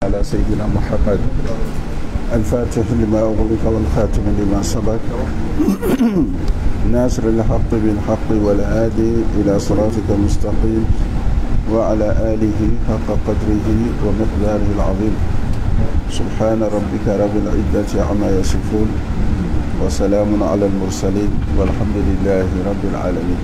على سيدنا محمد الفاتح لما أغلق والخاتم لما سبق ناصر الحق بالحق والهادي إلى صراطك المستقيم وعلى آله حق قدره ومقداره العظيم. سبحان ربك رب العزة عما يصفون وسلام على المرسلين والحمد لله رب العالمين.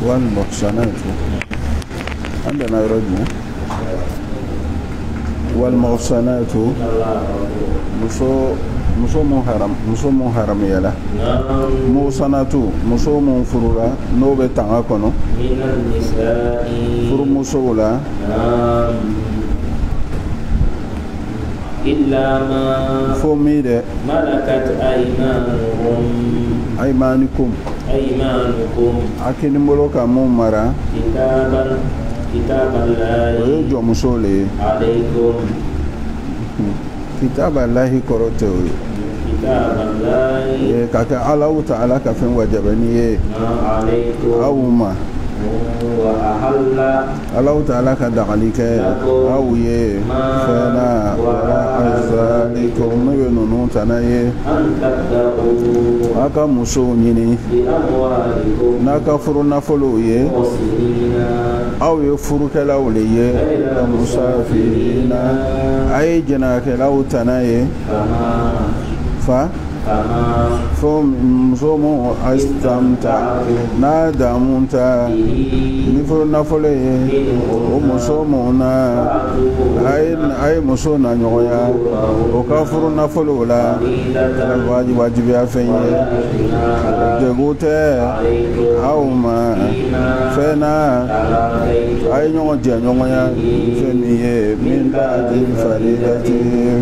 والمحصنات عندنا رجل والمحصنات muso mun haram yala musanatu muso mun furura no be tanga kono furu muso la illa ma fomide malakat aymanukum akini mbolo ka mun mara kitaballahi oyo jo muso le alaykum kitaballahi korote oyo kitaballahi kaka Allahu ta'ala ka fen wajabani ye alaykum awuma wa ahalla Allahu ta'ala ka dagalike awuye fana wara azalikum nunu tanaye antabda'u aka muso nyini bi amwalikum naka furu nafolo ye aw ye furu kala wule ye musafirina ay jana kala tanaye fa fo muso mo astamta na damunta ni furu nafolo ye o muso mo na ay muso na nyoya o ka furu nafolo la wajibi afenye de gote awma fena ay nyogo je nyoya femiye min ba'di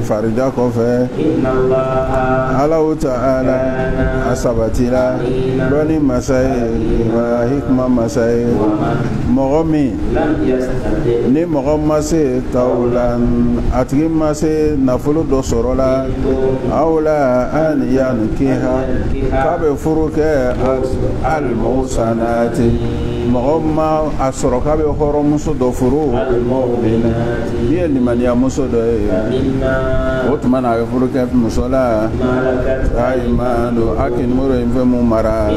farida ko fe Allah ta'ala asabatila loni masai wa hikma masai mogomi ni mogomase taulan atgi mase nafulu do sorola awla an yankiha kabe furuke al musanati mogomma asroka be horo muso do furu al mu'minati ye liman ya muso do otmana be furuke musola aymanu akin muro infe mu mara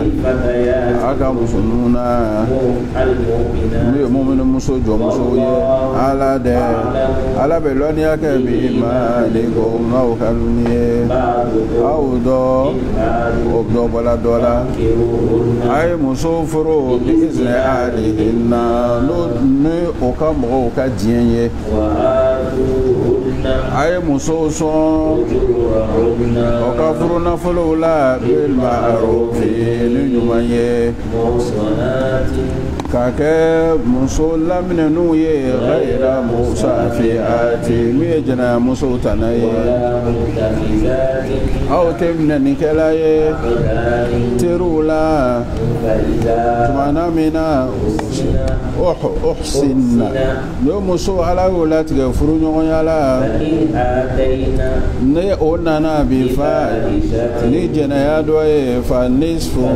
aka musununa mi mu'minu muso jo muso ye ala de ala be loni ake bi ma de go ngau kaluni audo obdo bala dola ay muso furo bi izne alihinna no ne oka mo oka dienye ay muso so oka furo na folo la bil ma'ruf ni nyumaye kake muso lamine nu ye ghaira musafiati mi jana muso tanaye aw temna nikala ye tirula tumana mina uhsinna yo muso ala wala tiga furu nyogo yala ne onana bi fa ni jana ya doye fa nisfu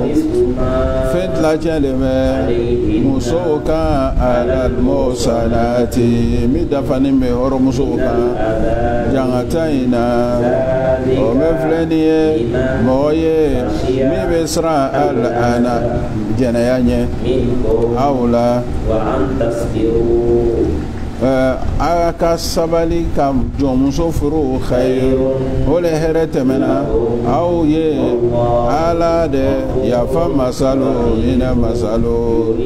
fet la jale me musoka alal musanati mi dafani me horo musoka jangataina o me fleni moye mi besra al ana janayanye awla wa antasbiru aka sabali kam jomuso furu khairu ole herete mena aw ye ala de ya fa masalo ina masalo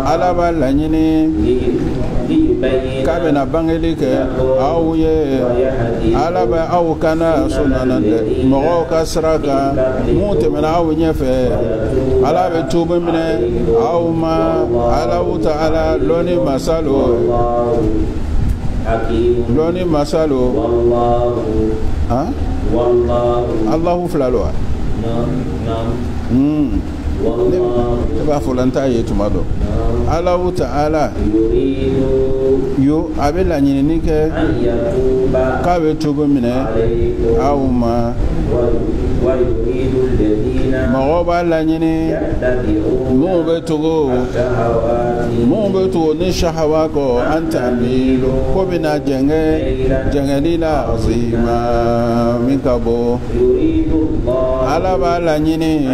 ala balanyini kabena bangelike aw ye ala ba aw kana sunana de mo ka sraka mute mena aw nyefe ala be tubu mine aw ma ala ta'ala loni masalo loni masalo ha Allahu flalo ba fulanta ye tumado Allahu ta'ala yo abela nyinike ka be tubu mine awma ويريد الذين مغوبا لنيني يتبعون مو بتغو الشهوات مو بتغو نشحواكو أنت ميلو كوبنا جنجليلا عظيما من كبو يريد الله على بالنيني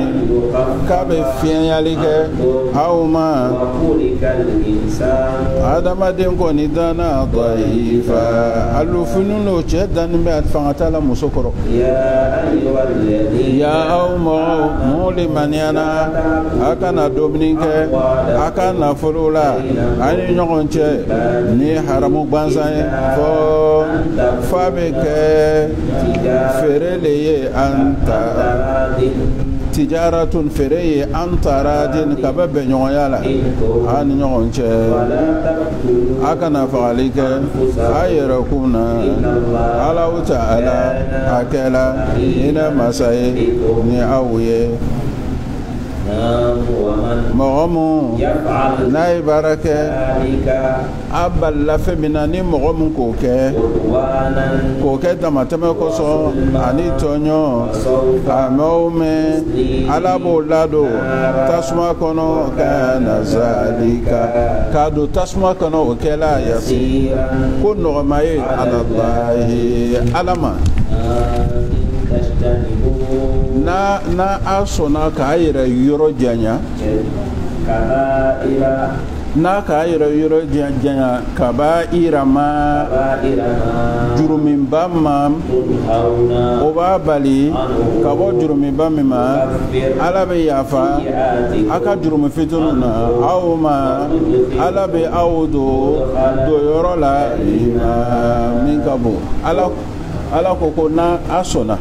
كابي فيالك أو ما وخلق الإنسان آدم دين كوني دانا ضعيفا الفنون جدا بعد فانتلا مسكرو يا أيها الذين يا أوم مولي منيانا أكنا دوبنيك أكنا فلولا أني نغنشي ني حرمو بانساي فابك فرلي أنت تجارة فري أنت رادين كباب نيويالا أني نغنشي أكنا فعليك أيركونا على وتعالى أكلا إلى مساي ni awuye mɔgɔ mun n'a ye baara kɛ a balila fɛn min na ni mɔgɔ min k'o kɛ damatɛmɛ kosɔn ani tɔɲɔ k'a mɛn o mɛn ala b'o ladon tasuma kɔnɔ kana zalika k'a don tasuma kɔnɔ o kɛla yasi ko nɔgɔma ye alallahi ala ma na a sɔnna k'a yɛrɛ yɔrɔ janya n'a k'a yɛrɛ yɔrɔ janya kaba irama juruminba ma o b'a bali ka bɔ juruminba min ma ala bɛ yafa a ka jurumi fitinin na aw ma ala bɛ aw don yɔrɔ la min ka bon ala ko na a sɔnna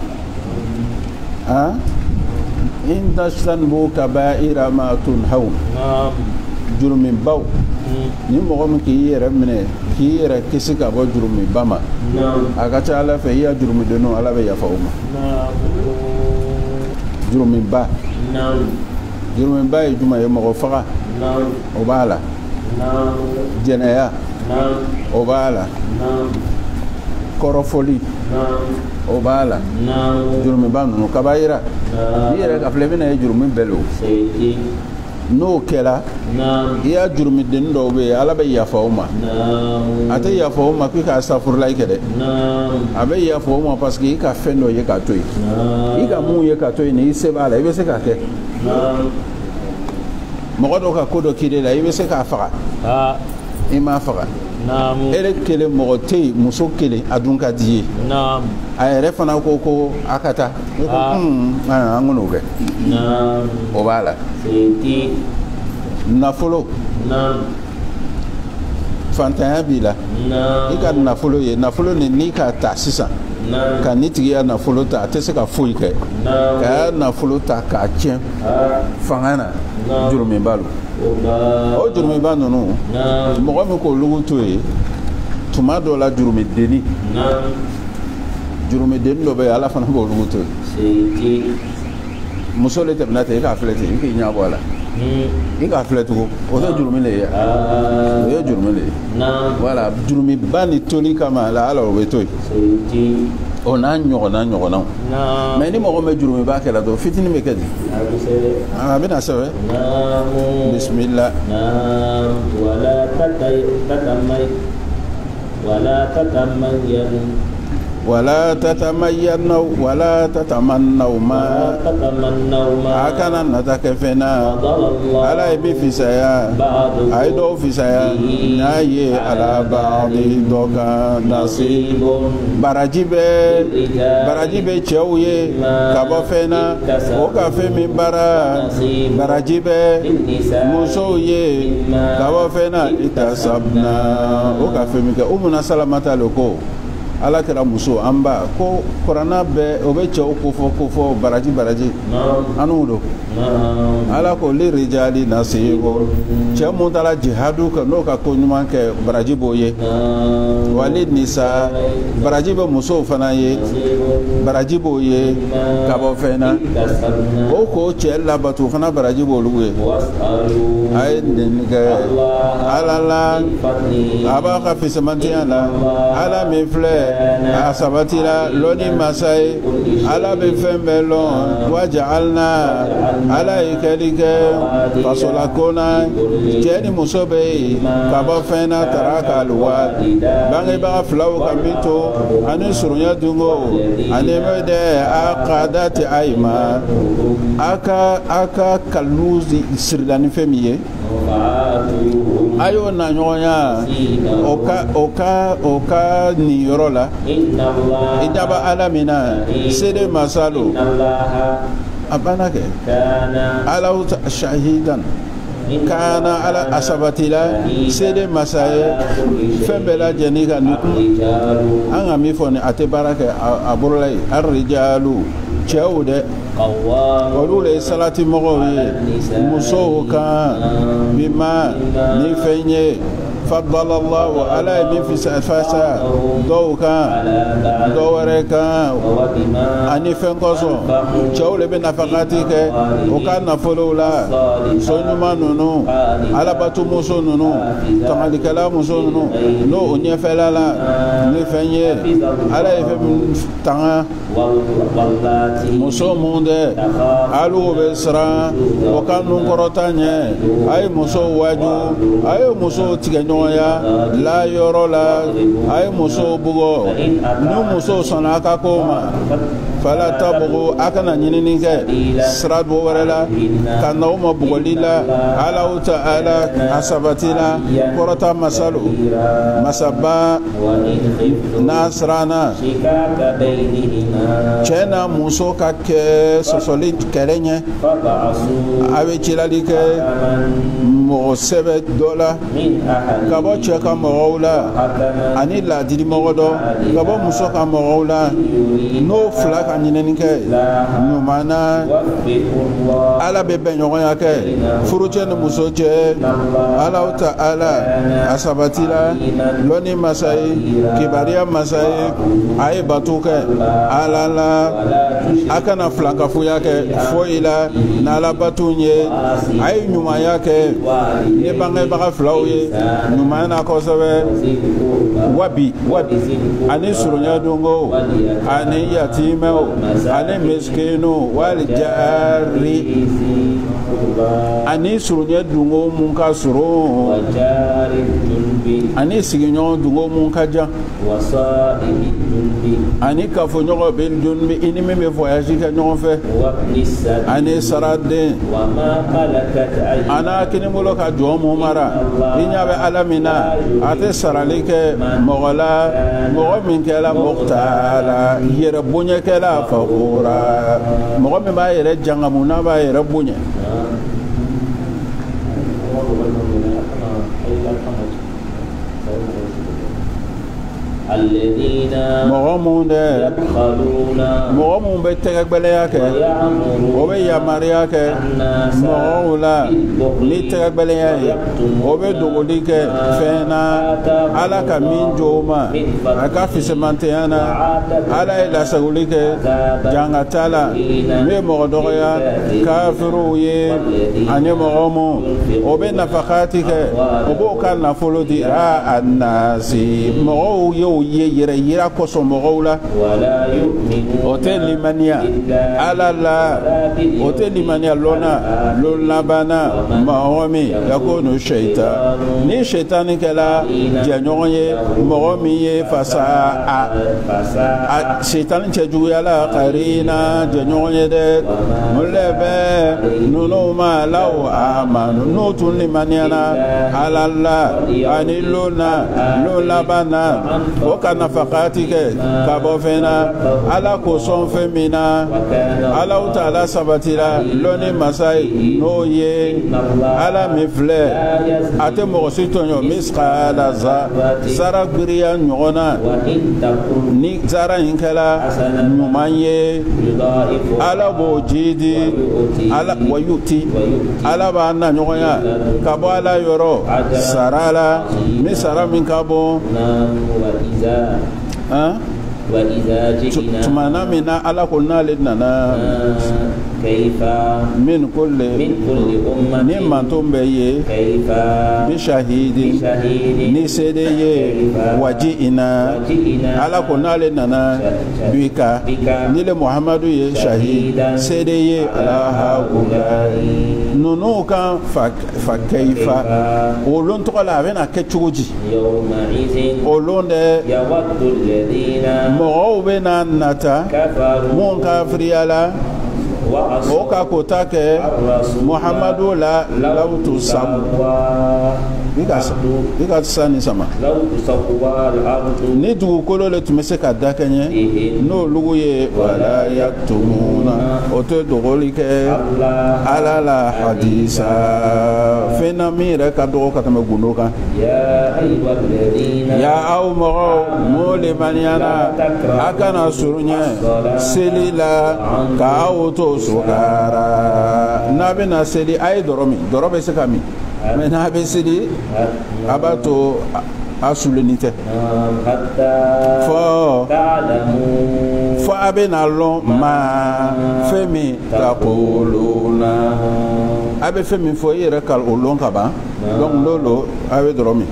in tajtanibu kaba'ira ma tunhawn jurumin baw ni mɔgɔ min k'i yɛrɛ minɛ k'i yɛrɛ kisi ka bɔ jurumin ba ma a ka ca ala fɛ i ya jurumin dennu ala bɛ yafa o ma jurumin ba ye jumɛn ye mɔgɔ faga o b'a la jɛnɛya o b'a la kɔrɔfɔli o b'a la juruminba ninnu kabayira n'i yɛrɛ ka filɛ i bɛna ye jurumin bɛɛ lo n'o kɛra i y'a jurumidennin dɔw bɛ yen ala bɛ yafa o ma a tɛ yafa o ma k'i ka safurulayi kɛ dɛ a bɛ yafa o ma parce que i ka fɛn dɔ ye k'a to yen i ka mun ye k'a to yen ni i se b'a la i bɛ se k'a kɛ mɔgɔ dɔw ka ko dɔ kiri la i bɛ se k'a faga i m'a faga ere kelen mɔgɔ tɛ yen muso kelen a dun ka di ye a yɛrɛ fana ko a ka taa an k'o kɛ o b'a la nafolo fantanya b'i la i ka nafolo ye nafolo n'i k'a ta sisan ka ni tigi ya nafolo ta a tɛ se ka foyi kɛ ka nafolo ta k'a tiɲɛ fanga na juruminba lo o juruminba ninnu mɔgɔ min k'o lugu to yen tuma dɔ la jurumidenni dɔ bɛ yen ala fana b'o lugu to yen muso le tɛmɛna ten i k'a filɛ ten i k'i ɲɛ bɔ a la i k'a filɛ tugun o tɛ jurumi le ye o ye jurumi le ye wala jurumiba ni toli kama ala o bɛ to yen o n'a ɲɔgɔnnaw mɛ ni mɔgɔ bɛ jurumiba kɛra dɔrɔn fitinin bɛ kɛ di a bɛna sɛbɛn bisimila ولا تتمنوا ما أكن نتكفنا على بفسايا أيدو فسايا ناي على بعض دوكا نصيب barajibe cɛw ye ka bɔ fɛn na o ka fɛn min bara barajibe musow ye ka bɔ fɛn na itasabna o ka fɛn min kɛ umuna salamata le ko ala kɛra muso an ba ko kuranna bɛɛ o bɛ cɛw kofɔ baraji anu do ala ko li rijali nasibu cɛ mun taara jihadu kɛ n'o ka ko ɲuman kɛ baraji b'o ye wali nisa baraji bɛ musow fana ye baraji b'o ye ka bɔ fɛn na o ko cɛ labato fana baraji b'olu ye a ye nin kɛ ala la a b'a ka fisamantiya la ala min filɛ asabatila loni masai ala be fembe lon waja'alna ala ikalike fasola kona jeni musobe kaba fena taraka alwa bangi ba flaw kamito ani surunya dungo ani mede aqadati ayma aka kaluzi sirlani femiye ayo na nyonya oka ni yorola idaba alamina sede masalo abanake ala shahidan kana ala asabatila sede masaye fembela jenika anga mifoni ate barake aburlay arrijalu chawde ولولا صلاة مغوية مسوكا بما نفني فضل الله على من في سفاسا دوكا دوركا أني فنكوسو شاول بنفقاتك وكان فلولا سونما نونو على باتو موسو نونو تمالي كلام موسو نونو لو أني فلالا نفني على يفهم تانا موسو monde alu besra okan nkorotanye ay muso waju ay muso tiganyoya la yorola ay muso bugo nu muso sonaka koma fala tabu akana nyinini ke srad bo warela kana uma bugolila ala ta'ala asabatina korota masalu masaba nasrana chena muso kake sosolit kerenye abe chilali ke mo $7 kabo cheka moula ani la didi mogodo kabo muso ka moula no flak aninen ke no mana ala bebe nyoya ke furuche no muso che ala ta'ala asabatila loni masai kibaria masai ay batuke ala la akana flanka fuyake foila na la batunye ay nyuma yake ne bangai baga flauye nyuma na kosabe wabi ani surunya dungo ani yatimeo ani miskino wal jari ani surunya dungo munka suru ani siginyo dungo munka ja ani kafonyo bel junbi ini me voyage ka nyon fe ani sarade ana kini molo ka jomo mara inya be alamina ate saralike mogola mogo min kala muqtala yere bunya kala faqura mogo me ba yere jangamuna ba yere bunya الذين مغمون بتقبلياك وبيا مرياك مولا لتقبلياك وبدوليك فينا على كمين جوما أكافي سمانتيانا على إلى سغوليك جانغتالا مغدوغيا كافروي أني مغمون وبنفقاتك وبوكا نفولو دي الناس مغو يو yere yira koso mogola wala yu'minu hotel limania ala la hotel limania lona bana mahomi yakunu shaitan ni shaitani kala janyoye mogomi ye fasa shaitani chejuya la qarina janyoye de mulebe nunuma law amanu nutun limaniana ala la ani lona bana وكان فقاتك كابوفنا على كوسون فمنا على تعالى سبتلا لوني مساي نوي على مفله اتموسيتون يوم مسقال سارا غريا نونا ني زارا انكلا نمانيه على بوجيدي على ويوتي على بانا نويا كابو على يورو سارا مسارا من كابو وإذا جئنا tumana mina ala ko nale nana كيف min kulli أمة ni mantum be ye كيف bi shahidi بشهيد ni sede ye waji'ina وجئنا ala ko nale nana bika ni le muhammadu ye shahid sede ye ala haula nunu kan fa kaifa olon to la bena ke chugoji يومئذ olon de يود الذين mo bena nata كفروا mon kafriyala o وعصوا ka kota ke الرسول muhammadu la lautu sam ika sani sama لو تسوى الأرض ni dugukolo le tun bɛ se ka da kɛɲɛ بهم n'olugu ye wala yaktumuna o tɛ dogoli kɛ ala la hadisa fɛn na min yɛrɛ ka dɔgɔ ka tɛmɛ gundo kan يا أيها الذين ya aw mɔgɔw mo lemaniyana a kana surunya seli la ka aw to sukara n'a bɛna seli a ye dɔrɔ min dɔrɔ bɛ se ka min mɛ n'a bɛ seli a b'a to a sulenni tɛ حتى fɔ تعلموا fo a bɛna lɔn ma fɛn min taquluna a bɛ fɛn min fɔ i yɛrɛ ka o lɔn ka ban donc n'o a bɛ dɔrɔn min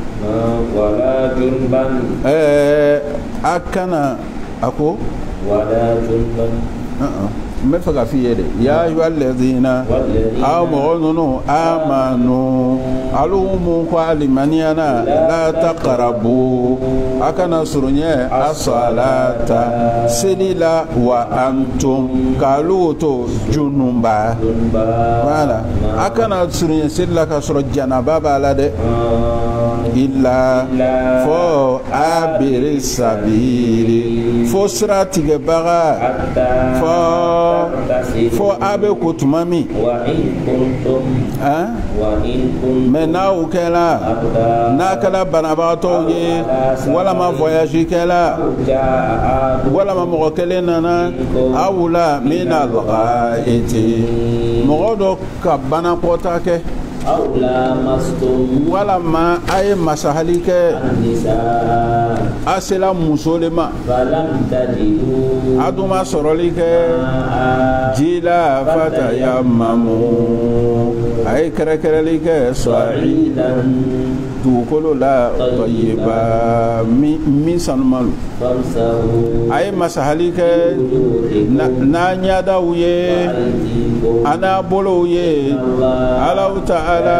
ولا جنبا a kana a ko ولا جنبا n bɛ fɛ ka f'i ye de ya ayyuhallazina aw mɔgɔ ninnu amanu alu mun ko alimaniyana la taqrabu a kana surunya as-salata seli la wa antum k'alu to jununba voilà a kana surunya seli la ka sɔrɔ janaba b'a la dɛ illa fo abiri sabili fo sira tigɛbaga fo a bɛ ko tuma min وإن كنتم mɛ n'aw kɛla n'a kɛla banabagatɔw ye walama voyage kɛla walama mɔgɔ kelen nana aw la min al-ghaiti mɔgɔ dɔ ka banakɔta kɛ أو لامستم walama a ye masahali kɛ النساء a sela muso le ma فلم تجدوا a dun ma sɔrɔli kɛ ji la fatayamamu a ye kɛrɛkɛrɛli kɛ صعيدا dugukolo la tɔyiba min sanumalu فامسحوا a ye masahali kɛ n'a ɲadaw ye بأيديكم a n'a bolow ye alaw ta'ala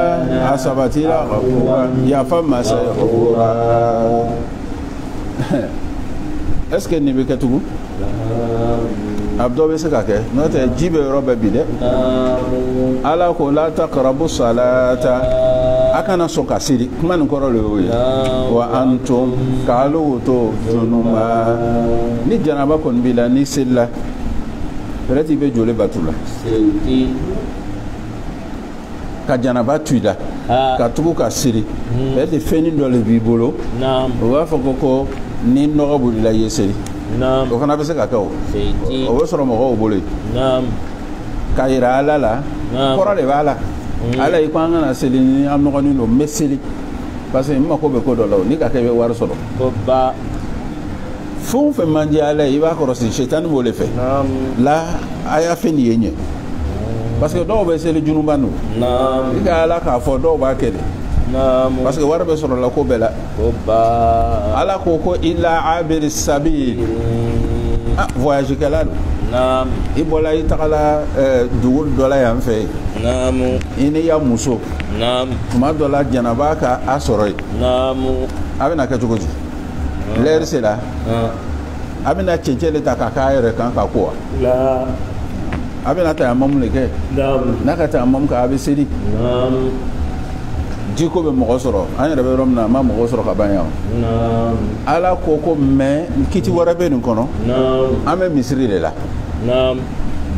a sabatira ghafura yafa masa ghafura est ce que nin bɛ kɛ tugun a dɔ bɛ se ka kɛ n'o tɛ ji bɛ yɔrɔ bɛɛ bi dɛ ala ko la taqrabu salata a kana sɔn ka seli kuma nin kɔrɔ le y'o ye wa antum k'alu to junuba ni janaba kɔni b'i la ni selila peut-être i bɛ joli batu la سيدي ka janaba tu i la ka tugu ka seli peut-être fɛnnin dɔ le b'i bolo نعم o b'a fɔ ko ni nɔgɔ bolila i ye seli نعم o fana bɛ se ka kɛ o سيدي o bɛ sɔrɔ mɔgɔw bolo yen نعم k'a yira ala la kɔrɔ de b'a la ala i ko an kana seli ni an nɔgɔnin don n bɛ seli parce que n mako bɛ ko dɔ la o ni ka kɛ i bɛ wari sɔrɔ بابا fɛn o fɛn man di ala ye i b'a kɔrɔsi sitani b'o le fɛ نعم la a y'a fɛn nin ye ɲɛ parce que dɔw bɛ seli junuba don نعم i ka ala k'a fɔ dɔw b'a kɛ de نعم parce que wari bɛ sɔrɔ la ko bɛɛ la بابا ala ko ko ila abiri sabi voyage kɛla don نعم i bɔla i tagala dugu dɔ la yan fɛ نعم i ni ya muso نعم tuma dɔ la janaba ka a sɔrɔ yen نعم a bɛna kɛ cogo di lɛri sera a bɛna cɛncɛn de ta k'a k'a yɛrɛ kan ka ko wa لا a bɛna tayamamu le kɛ نعم n'a ka tayamamu kɛ a bɛ seli نعم jiko bɛ mɔgɔ sɔrɔ an yɛrɛ bɛ yɔrɔ min na a ma mɔgɔ sɔrɔ ka ban yan نعم ala ko ko mɛ kiti wɛrɛ bɛ nin kɔnɔ نعم an bɛ misiri de la نعم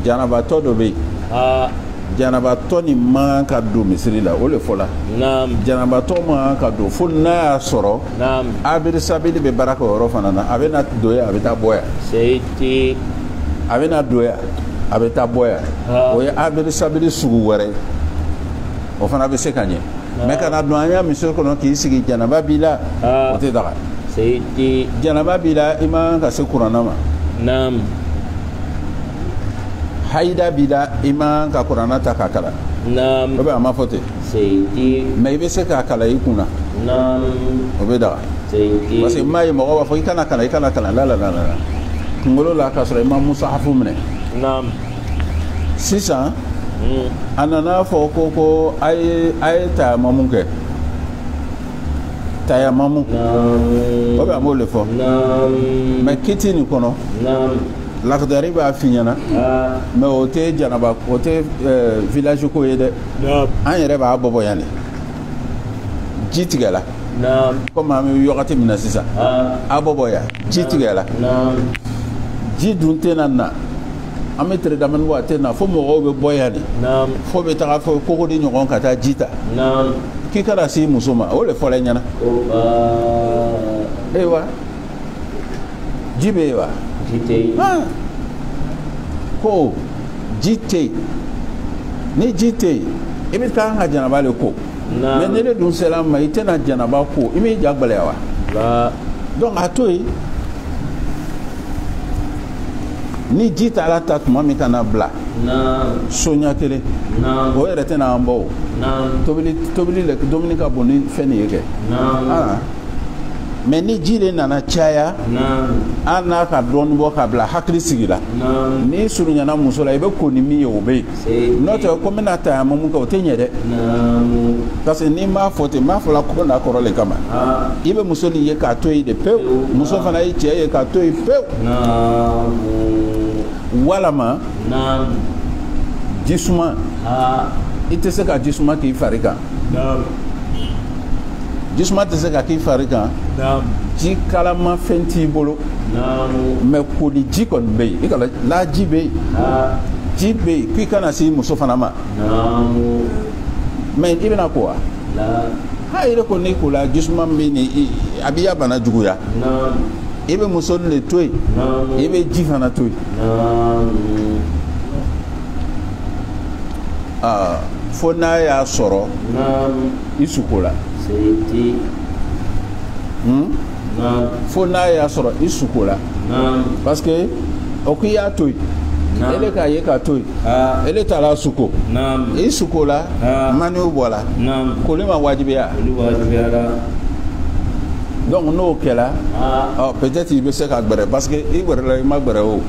janabatɔ dɔ bɛ yen janabatɔ ni man ka don misiri la o de fɔla نعم janabatɔ man ka don fo n'a y'a sɔrɔ نعم abiri sabili bɛ baara kɛ o yɔrɔ fana na a bɛ na don yan a bɛ taa bɔ yan سيدي a bɛ na don yan a bɛ taa bɔ yan o ye abiri sabili sugu wɛrɛ ye o fana bɛ se ka ɲɛ mɛ kana don an ya misiri kɔnɔ k'i sigi janaba b'i la o tɛ daga Sayyidi. janaba bila ima ka se kurana ma Naam. haida bila ima ka kurana ta ka kala Naam. o be ama fote Sayyidi. mais ibe se ka kala ikuna Naam. o be da Sayyidi. parce que mai mo ba fo ikana kala la la ngolo la ka sura imam musa hafu mene Naam. sisan anana fo ko ay ta mamun ke ta ya mamun Naam. o be amole fo Naam. mais kitini kono Naam. lakdari ba finyana mais o te janaba o te village ko yede Naam. an yɛrɛ b'a bɔbɔ yan de ji tigɛ la Naam. komi an bɛ wagati min na sisan a bɔbɔ yan ji tigɛ la Naam. ji dun tɛna na an bɛ tɛrɛ damani bɔ a tɛ na fo mɔgɔw bɛ bɔ yan de Naam. fo bɛ taga fɔ kogo di ɲɔgɔn ka taa ji ta Naam. k'i kana se muso ma o de fɔra i ɲɛna ayiwa ji bɛ yen wa Jite. ko ji tɛ yen ni ji tɛ yen i bɛ taa an ka janaba le ko mais ne de dun sera ma i tɛna janaba ko i m'i ja gbɛlɛya wa La. donc a to yen ni ji taara ta tuma min kana bila Naam. so ɲɛ kelen Naam. o yɛrɛ tɛna an bɔ o Naam. tobili le dumuni ka bon ni fɛn nin ye kɛ Naam. mais ni ji de nana caya Naam. an n'a ka dɔɔni bɔ ka bila hakili sigi la Naam. n'i surunyana muso la i bɛ ko ni min ye o bɛ yen Sayyidi. n'o tɛ ko n bɛna tayama mun kɛ o tɛ ɲɛ dɛ Naam. parce que n'i m'a fɔ ten n m'a fɔla ko n'a kɔrɔ le kama i bɛ muso nin ye k'a to yen de pewu muso fana ye cɛ ye k'a to yen pewu Naam. walama Naam. jisuma i tɛ se ka jisuma k'i fari kan Naam. jisuma tɛ se ka k'i fari kan Naam. ji kalama fɛn t'i bolo Naam. mais koli ji kɔni bɛ yen i ka laji bɛ yen ji bɛ yen k'i kana se muso fana ma Naam. mais i bɛna ko wa La. ha yɛrɛ ko n'i ko la jisuma bɛ nin a b'i ya bana juguya Naam. i bɛ muso nin de to yen Naam. i bɛ ji fana to yen fo n'a y'a sɔrɔ Naam. i suko la Sayyidi. Naam. fo n'a y'a sɔrɔ i suko la Naam. parce que o k'i y'a to yen ele k'a ye k'a to yen ele taara suko Naam. i suko la maniw bɔra Naam. koli ma wajibiya Olu wajibiyara. donc n'o kɛra peut-être i bɛ se ka gbɛrɛ parce que i gbɛrɛla i ma gbɛrɛ o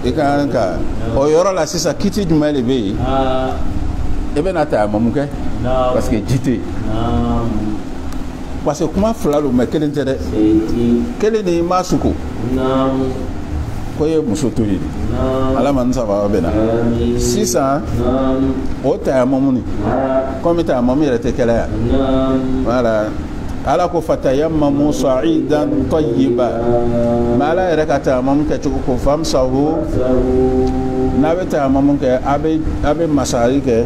i ka kan ka o yɔrɔ la sisan kiti jumɛn de bɛ yen i bɛna tayama mun kɛ parce que ji tɛ yen Naam. parce que kuma fila don mais kelen tɛ dɛ Sayyidi. kelen de i ma suko Naam. ko ye muso to yen Naam. ala ma n saba bɛ na Amin. sisan Naam. o tayama mun ni komi tayama mun yɛrɛ tɛ kɛlɛ yan Naam. voilà ala ko fatayammamu sa'idan tayyiba mais ala yɛrɛ ka tayamamu kɛ cogo ko famsahu n'a bɛ tayamamu kɛ a bɛ masari kɛ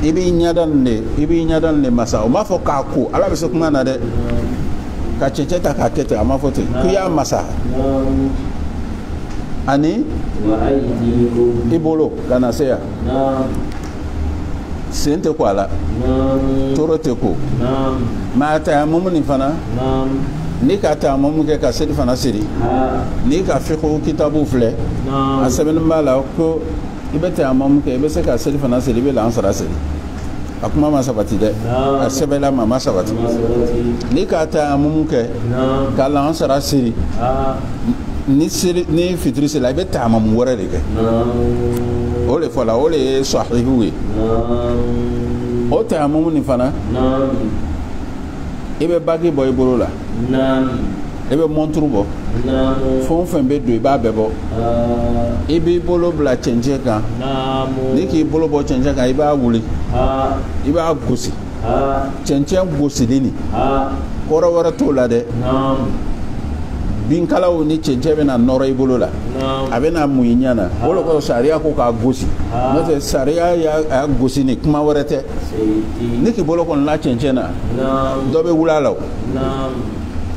i b'i ɲɛda nin de masa o m'a fɔ k'a ko ala bɛ se kuma na dɛ ka cɛncɛn ta k'a kɛ ten a m'a fɔ ten k'i y'a masa ani i bolo ka na se yan sen tɛ ko a la toro tɛ ko mais a tayamamu nin fana n'i ka tayamamu kɛ ka seli fana siri n'i ka fiqhu kitabu filɛ a sɛbɛnni b'a la ko i bɛ tayamamu kɛ i bɛ se ka seli fana siri i bɛ lansara siri a kuma ma sabati dɛ a sɛbɛnla ma sabati n'i ka tayamamu kɛ ka lansara siri ni fitiri sera i bɛ tayamamu wɛrɛ de kɛ o de fɔla o de ye sahihu ye o tayamamu nin fana i bɛ bagi bɔ i bolo la i bɛ monturu bɔ fɛn o fɛn bɛ don i b'a bɛɛ bɔ i b'i bolo bila cɛncɛn kan n'i k'i bolo bɔ cɛncɛn kan i b'a wuli i b'a gosi cɛncɛn gosili nin kɔrɔ wɛrɛ t'o la dɛ binkalaw ni cɛncɛn bɛna nɔrɔ i bolo la a bɛna mun i ɲɛ na o de kɔsɔn sariya ko k'a gosi n'o tɛ sariya y'a gosi ni kuma wɛrɛ tɛ ni k'i bolo kɔni la cɛncɛn na dɔ bɛ wuli a la o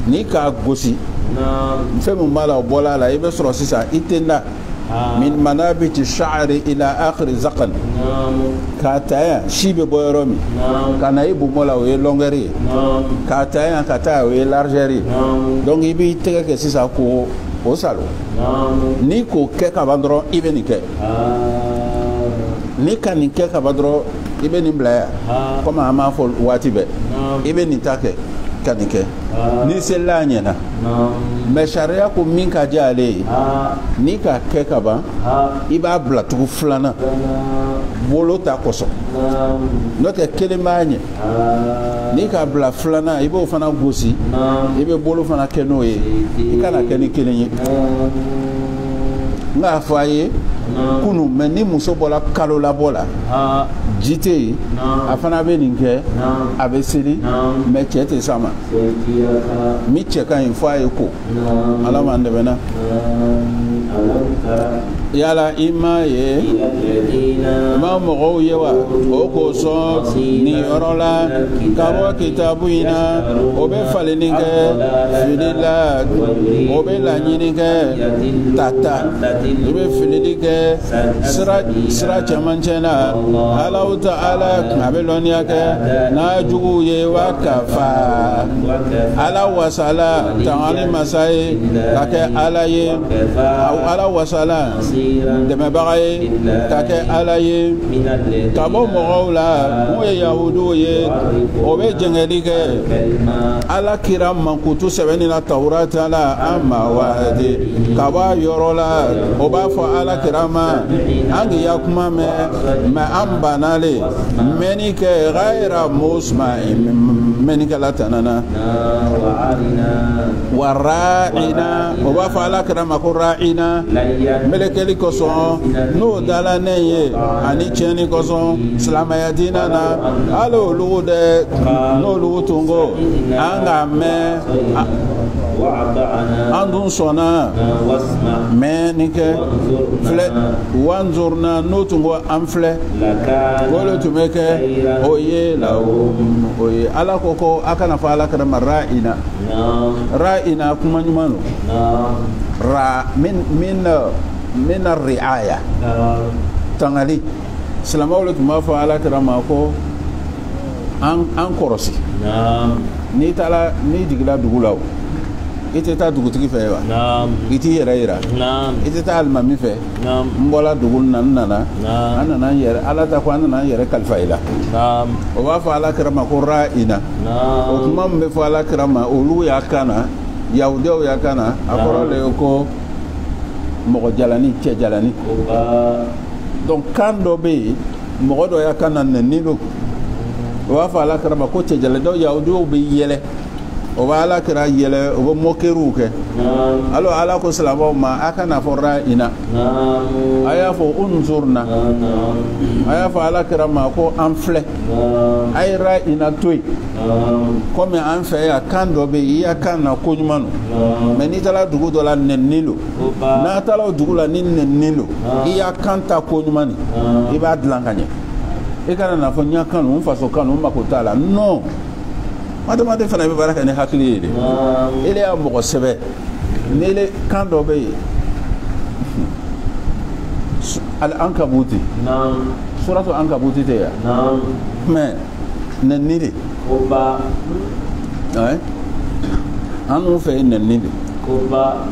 n'i k'a gosi fɛn min b'a la o bɔla a la i bɛ sɔrɔ sisan i tɛ da min manabiti sha'ri ila akhir zaqan ka taya shibe boyromi kana ibu mola o longeri ka taya ka ta o largeri donc ibi tege ke sisa ko o salo ni ko ke ka bandro ibe ni ke ni kan ni ke ka bandro ibe ni blaya comme ama fo wati be ibe ni take kanike ni sella nyana mais sharia ko min ka jale ni ka ke ka ba iba bla tu flana bolo ta koso no ke kelemanye ni ka bla flana ibo fana gosi ibe bolo fana kenoye ikana keni kelenye nga faye kunu mais ni muso bola kalo la bola jite afana be ninke abe siri mais chete sama mi cheka in faye ko alama ndebena yala ima ye ma mo yewa o ko so ni orola kawo kitabu ina obe faleninge filila obe la nyinige tata obe fililige sira chamanchena Allah ta'ala abeloni yake na jugu ye wakafa ala wasala ta'ali masai kake ala ye ala wasala deme bagaye kake ala ye kabo mogawla moye yahudu ye obe jengelige ala kira mankutu sebeni na taurata la amma wadi kaba yorola oba fo ala kirama angi yakuma me ambanale menike ghaira musma menike latanana wara'ina oba fo ala kirama ko ra'ina melekeli koson no dala neye ani cheni koson salamaya dinana alo lude no lutungo anga me andun sona menike fle wanzurna notungo amfle golo tumeke oye la oye ala koko akana fa ala kana ra'ina kuma nyumano ra min ar-ri'aya tangali salamawle tuma fa ala kana ko an korosi ni tala ni digla dugulaw ite ta dugutigi fe wa iti yera ite ta almami fe mbola dugul nana anana yere ala ta ko anana yere kalfaila o wa fa ala karama ko ra'ina o kuma mbe fa ala karama o lu ya kana yaudo ya kana akoro le ko mo jalani che jalani donc kando be mo do ya kana nilo o wa fa ala karama ko che jalado yaudo be yele o ba ala kira yele o mokeru ke alo ala ko salama ma akana forra ina aya fo unzurna aya fo ala kira ma ko amfle ayra ina toy comme an fe ya kando be ya kana ko nyumano meni tala dugu do la nennilo na tala dugu la nennilo iya kanta ko nyumani iba dlankanye e kana na fo nyakanu faso kanu makotala non madama de fana be baraka ne hakili de ele ya mo sebe nele kando be al ankabuti suratu ankabuti te ya mais nenide koba anu fe nenide koba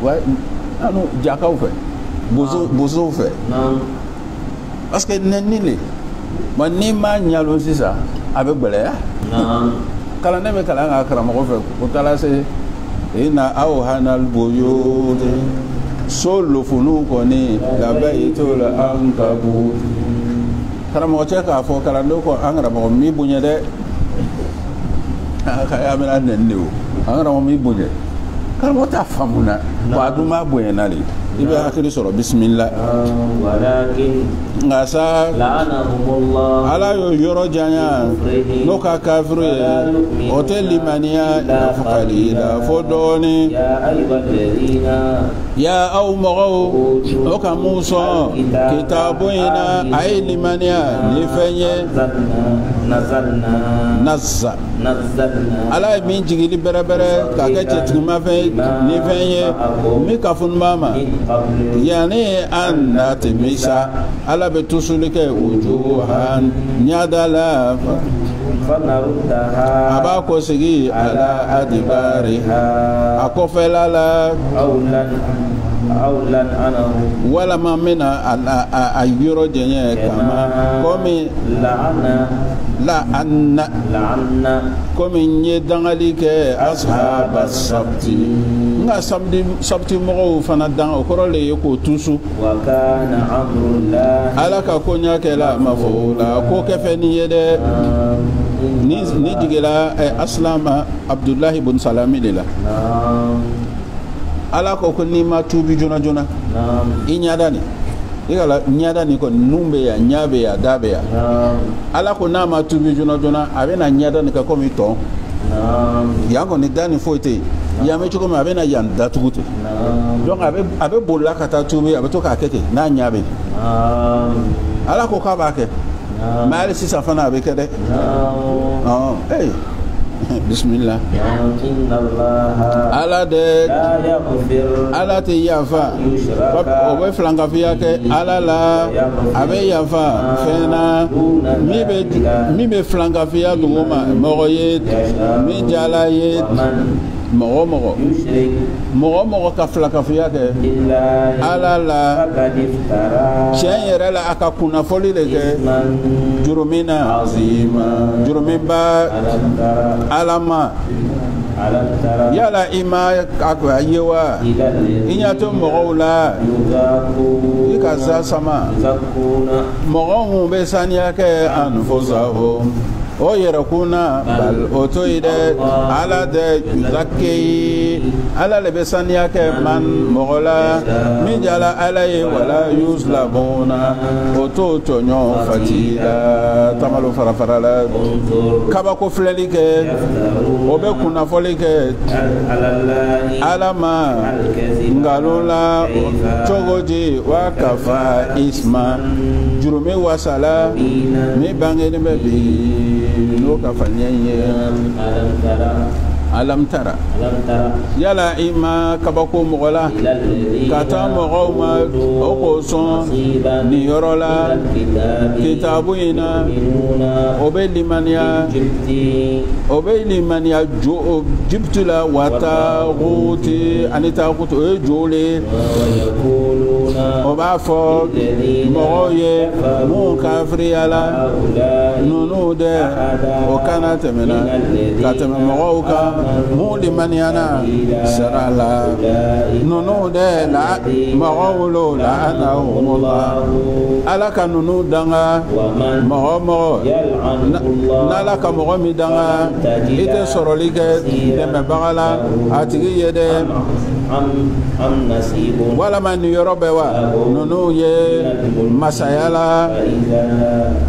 wa anu jakaw fe bozo fe parce que nenile man ni ma nyalo sisa abe gbele ya kala ne be kala nga karamo ko fe ko tala se ina aw hanal buyut solo funu ko ni la baytul ankabut karamo che ka fo kala ndo ko angara mo mi bunye de ka ya mena nenno angara mo mi bunye karamo ta famuna ba duma bunye nali ibe hakili soro bismillah walakin ngasa la'anahumullah ala yo yoro janya no ka kafiru hotel limania fuqalila fodoni ya ayyuhalladhina ya aw magaw o ka musa kitabuina ay limania ni fenye nazza نزلنا ala ye min jigili bɛrɛbɛrɛ k'a kɛ cɛtigimafɛn ni fɛn ye min kafunba ma من قبل yani an nati misa ala bɛ tusuli kɛ wujuhan ɲada la فنردها a b'a kɔ segi ala adibariha a kɔfɛla la أولا عنه walama n bɛna a yɔrɔ jɛɲɛ kama komi la'anna komi n ye dangali kɛ ashaba sabti n ka sabti mɔgɔw fana dan o kɔrɔ le ye k'o tusu وكان أمر الله ala ka ko ɲa kɛla mafola ko kɛfɛ ni ye dɛ ni jigila aslama abdullahi ibn salami de la ala ko ko ni ma tubi jona jona i ɲada ni i kala ɲada ni kɔni nun bɛ yan ɲa bɛ yan da bɛ yan ala ko n'a ma tubi jona jona a bɛ na ɲada ni kɛ komi tɔn yan kɔni da ni foyi tɛ yen yan bɛ cogo min a bɛ na yan datugu ten donc a bɛ bolila ka taa tubi a bɛ to k'a kɛ ten n'a ɲa bɛ ala ko k'a b'a kɛ mais hali sisan fana a bɛ kɛ dɛ bismillah إن الله ala de لا يغفر ala tɛ yafa o bɛ filankafiya kɛ ala la a bɛ yafa fɛn na min bɛ filankafiya dugu ma mɔgɔ ye min jala ye mɔgɔ يشرك mɔgɔ ka filankafiya kɛ بالله ala la فقد افترى tiɲɛ yɛrɛ la a ka kunnafoli de kɛ إثما jurumina azima jurumiba ala ma ألم تر yala i ma a ye wa إلى i الذين ɲa to mɔgɔw la i ka za sama يزكون mɔgɔ mun bɛ saniya kɛ anfusahum o yɛrɛkuna bal o to yi dɛ ala de yuzakki ala le bɛ saniya kɛ man mɔgɔ la min jala ala ye wala yuslabuna o to tɔɲɔ fatila tamalo farafara la kabako filɛli kɛ o bɛ kunnafoli kɛ على الله ala ma nkalon la cogo di wa kafa isma jurumi wasala min bangeni bɛ bi n'o ka fanya ye alam tara yala i ma kabako mɔgɔ la ka taa mɔgɔw ma o k'o sɔn nin yɔrɔ la kitabu in na o bɛ limaniya jibiti la wa taaguti ani taaguti o ye jo le o b'a fɔ mɔgɔw ye mun kafiriya la ninnu dɛ o kana tɛmɛna ka tɛmɛ mɔgɔw kan mun limaniyana sara la ninnu dɛ la mɔgɔw lo la'anahumullah ala ka ninnu danga mɔgɔ n'ala ka mɔgɔ min danga i tɛ sɔrɔli kɛ dɛmɛbaga la a tigi ye dɛ walama nin yɔrɔ bɛɛ wa ninnu ye masaya la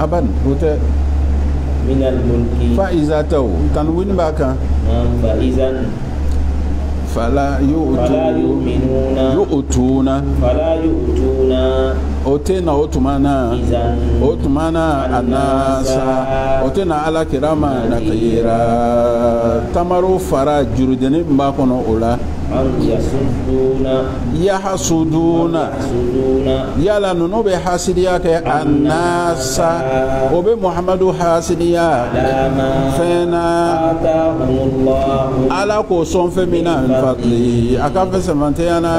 aban o tɛ fa'iza tɛ o tanwini b'a kan fala yu'tuna o tɛ na o tuma na anasa o tɛ na ala kirama na kayira tamaro fara jurudeni min b'a kɔnɔ o la yahasuduna yala ninnu bɛ hasidiya kɛ anasa o bɛ muhamadu hasidiya fɛn na ala k'o sɔn fɛn min na fadli a ka fɛn sɛmantɛya na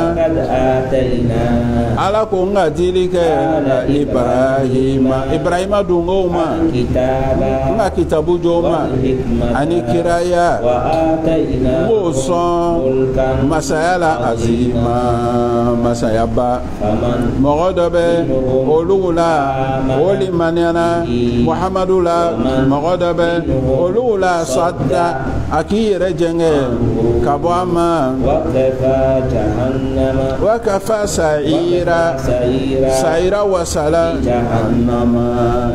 ala ko n ka dili kɛ ibrahima dungow ma n ka kitabu jɔw ma ani kiraya n k'o sɔn masaya la azima masaya ba mɔgɔ dɔ bɛ olu la o limaniyana muhamadu la mɔgɔ dɔ bɛ olu la sadda a k'i yɛrɛ jɛngɛ ka bɔ a ma wa kafa sayira wasala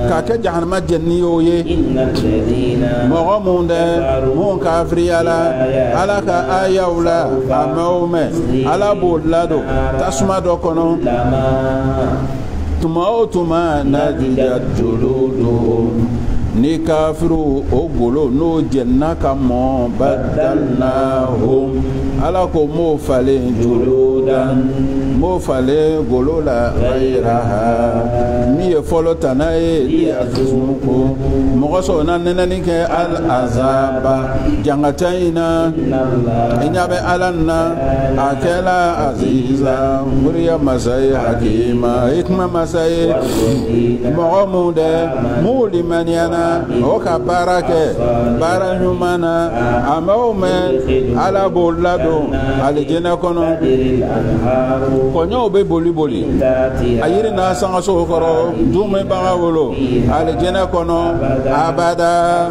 ka kɛ jahannama jɛnni y'o ye mɔgɔ mun dɛ mun kafiriya la ala ka ayaw la a mɛn o mɛn ala b'o ladon tasuma dɔ kɔnɔ tuma o tuma najida juluduhum ni kafiru o golo no jenna kamo badalnahum ala ko mo fale juludan mo fale golo la ghayraha mi e folo tanaye li azuko mo so nan nenani ke al azaba jangataina inyabe alanna akela aziza muriya masay hakima ikma masay mo mude mulimaniana o ka barake baranyumana amaume ala bolado alijena kono konyo be boli boli ayiri na sanga so koro dume baga wolo alijena kono abada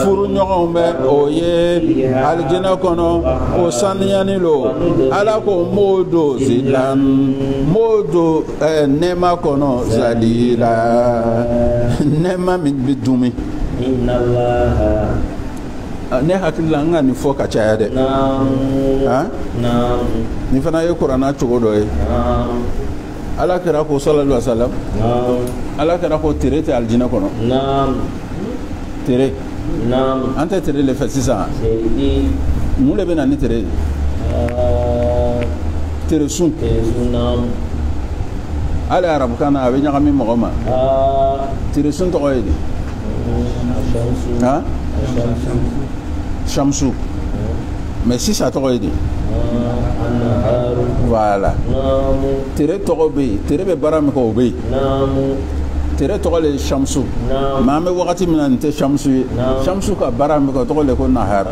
furu nyombe oye alijena kono o sanyani lo ala ko modo zilan modo nema kono zalila nema min bidumi inna allaha ne hakilla nga ni fo ka caya de naam ni fana ye qur'ana cogo do ye ala kira ko sallallahu alaihi wasallam ala kira ko tirete aljina kono tere ante tere le fasisa mu le bena ni tere tere sun ala arab kana abe nyagami mogoma tere sun to ye ha Shamsu. Mais si ça t'aurait dit. Voilà. Tere togobe, tere be baram ko be. Tere togole Shamsu. Mame wakati minante Shamsu. Shamsu ka baram ko togole ko nahar.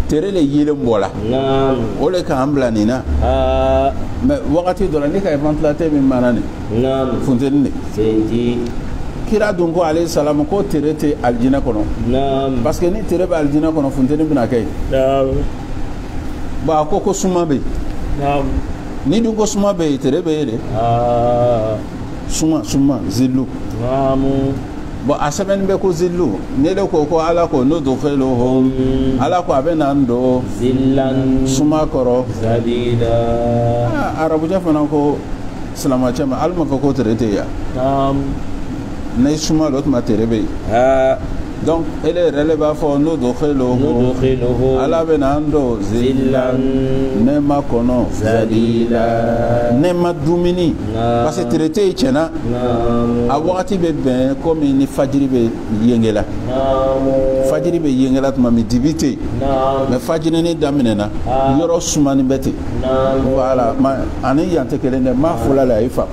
Tere le yile mbola. Ole ka ambla nina. Mais wakati dolani ka ventilateur min manani. Fontaine. C'est kira dunko alayhi salam ko terete aljina kono parce que ni tere ba aljina kono funteni bina kay ba ko suma be ni dunko suma be tere be de suma zillu bo asaben be ko zillu ne le ko ala ko no do felohum ala ko abenando zillan suma koro zadida arabu jafana ko salama chama alma ko terete ya nay suma lot materebe donc ele releva fo no do khelo ala benando zillan nema kono zalila nema dumini parce que traité chena a wakati be ben comme ni fajiri be yengela tuma mi dibite mais fajiri ni daminena yoro sumani bete voilà ma ani yante kelende ma fula la ifa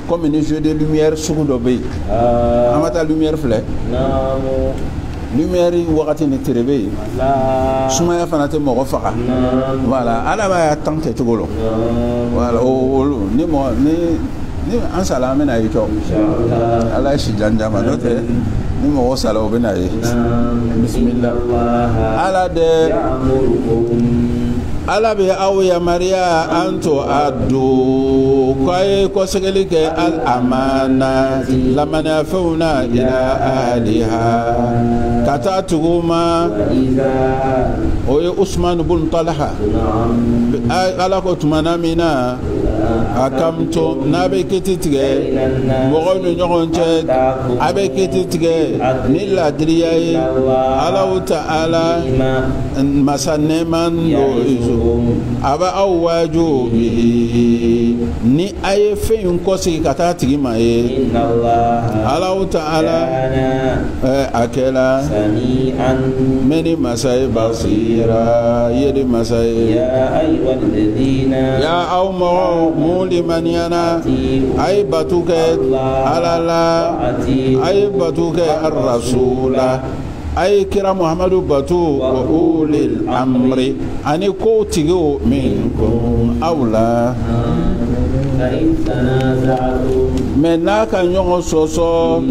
comme un jeu de lumière sur le pays. Amata lumière flè. Lumière wakati ni terebe. Sumaya fanate mo faka. Voilà, ala ba tanke tugolo. Voilà, ni mo ni ansala mena yito. Ala shi janjama note. Ni mo sala obena yi. Bismillah. Ala de ala be aw ya maria anto adu koy ko segeli ke al amana lamana fauna ila aliha kata tuguma oye usman ibn talha ala ko tumana mina akamto nabe ketitige mogono nyogonche abe ketitige ni ladriya ala ta'ala masaneman do aba awaju bihi ni aye fe ko sigi kata tigi ma ye Allah ta'ala akela sami'an meni masay basira yedi masay ya ayyuhalladhina ya awma muliman yana ay batuke alala ay batuke ar-rasula ay kira muhammadu batu wa ulil amri ani ko tigo minkum awla mena ka nyongo soso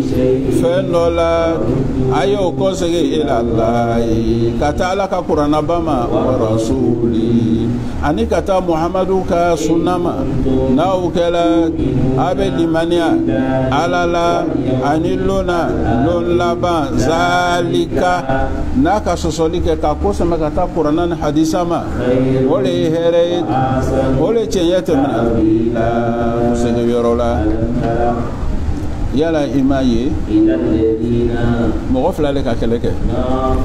fenola ayo ko sege ila allah kata ala ka qur'ana bama wa rasuli ani kata muhammadu ka sunnama na ukela abe limania alala ani lona lon laba zalika na ka sosolike ka ko sama kata qur'ana hadisama ole here ole chenyete mina sege yorola yala imaye إلى الذين mo fla le ka keleke نعم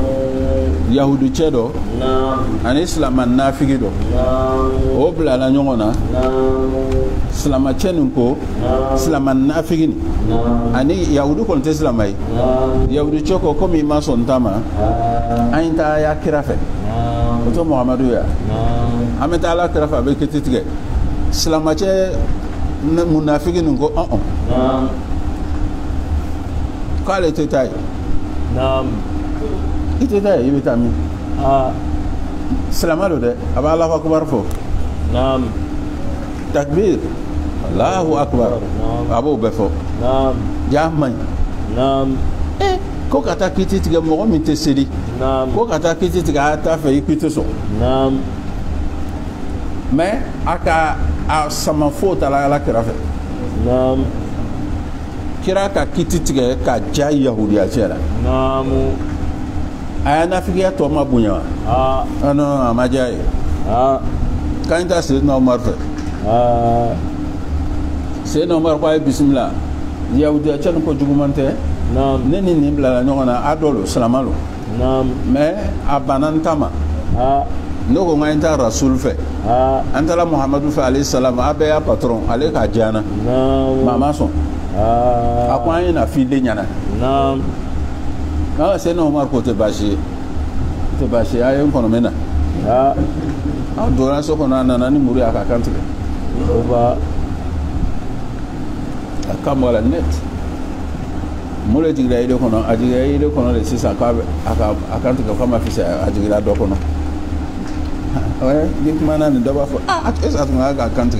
yahudu chedo نعم ani islam nafigi do نعم o bla la nyongona نعم islam chenin ko islam nafigi ni نعم ani yahudu kon te islamai نعم yahudu choko komi ma son tama ainta ya kirafe نعم to muhammadu ya نعم ameta ala kirafa be kititige islam che munafigi ngo نعم kale te tai نعم ite tai ibitami آه islamalo de aba Allahu akbar fo نعم takbir Allahu akbar abu befo نعم jamai نعم ko kata kititige mo mi te seri نعم ko kata kititige ata fe ikite so نعم mais aka a sama fo tala ala kirafe نعم kira ka kititige ka ja yahudiya cera نعم aya nafigiya to ma bunya آه ano amajaye آه kan ta se no mar fe آه se no mar kwa bismillah yahudiya cera ko jugumante نعم neni ni bla nyona adolo salamalo نعم mais abanantama آه noko ngainta rasul fe antala muhammadu fa alayhi salam abe ya patron ale ka jana نعم mama son akwan na file nyana نعم ah c'est no mar ko te bashi ayen kono mena آه ah dora so kono na ni muri aka kantu وبا akamwala net mule jigira ile kono ajigira ile kono le sisa ka aka akantu ka kama fisa ajigira do kono ouais dik mana ni daba fo at esa tunga ga kantu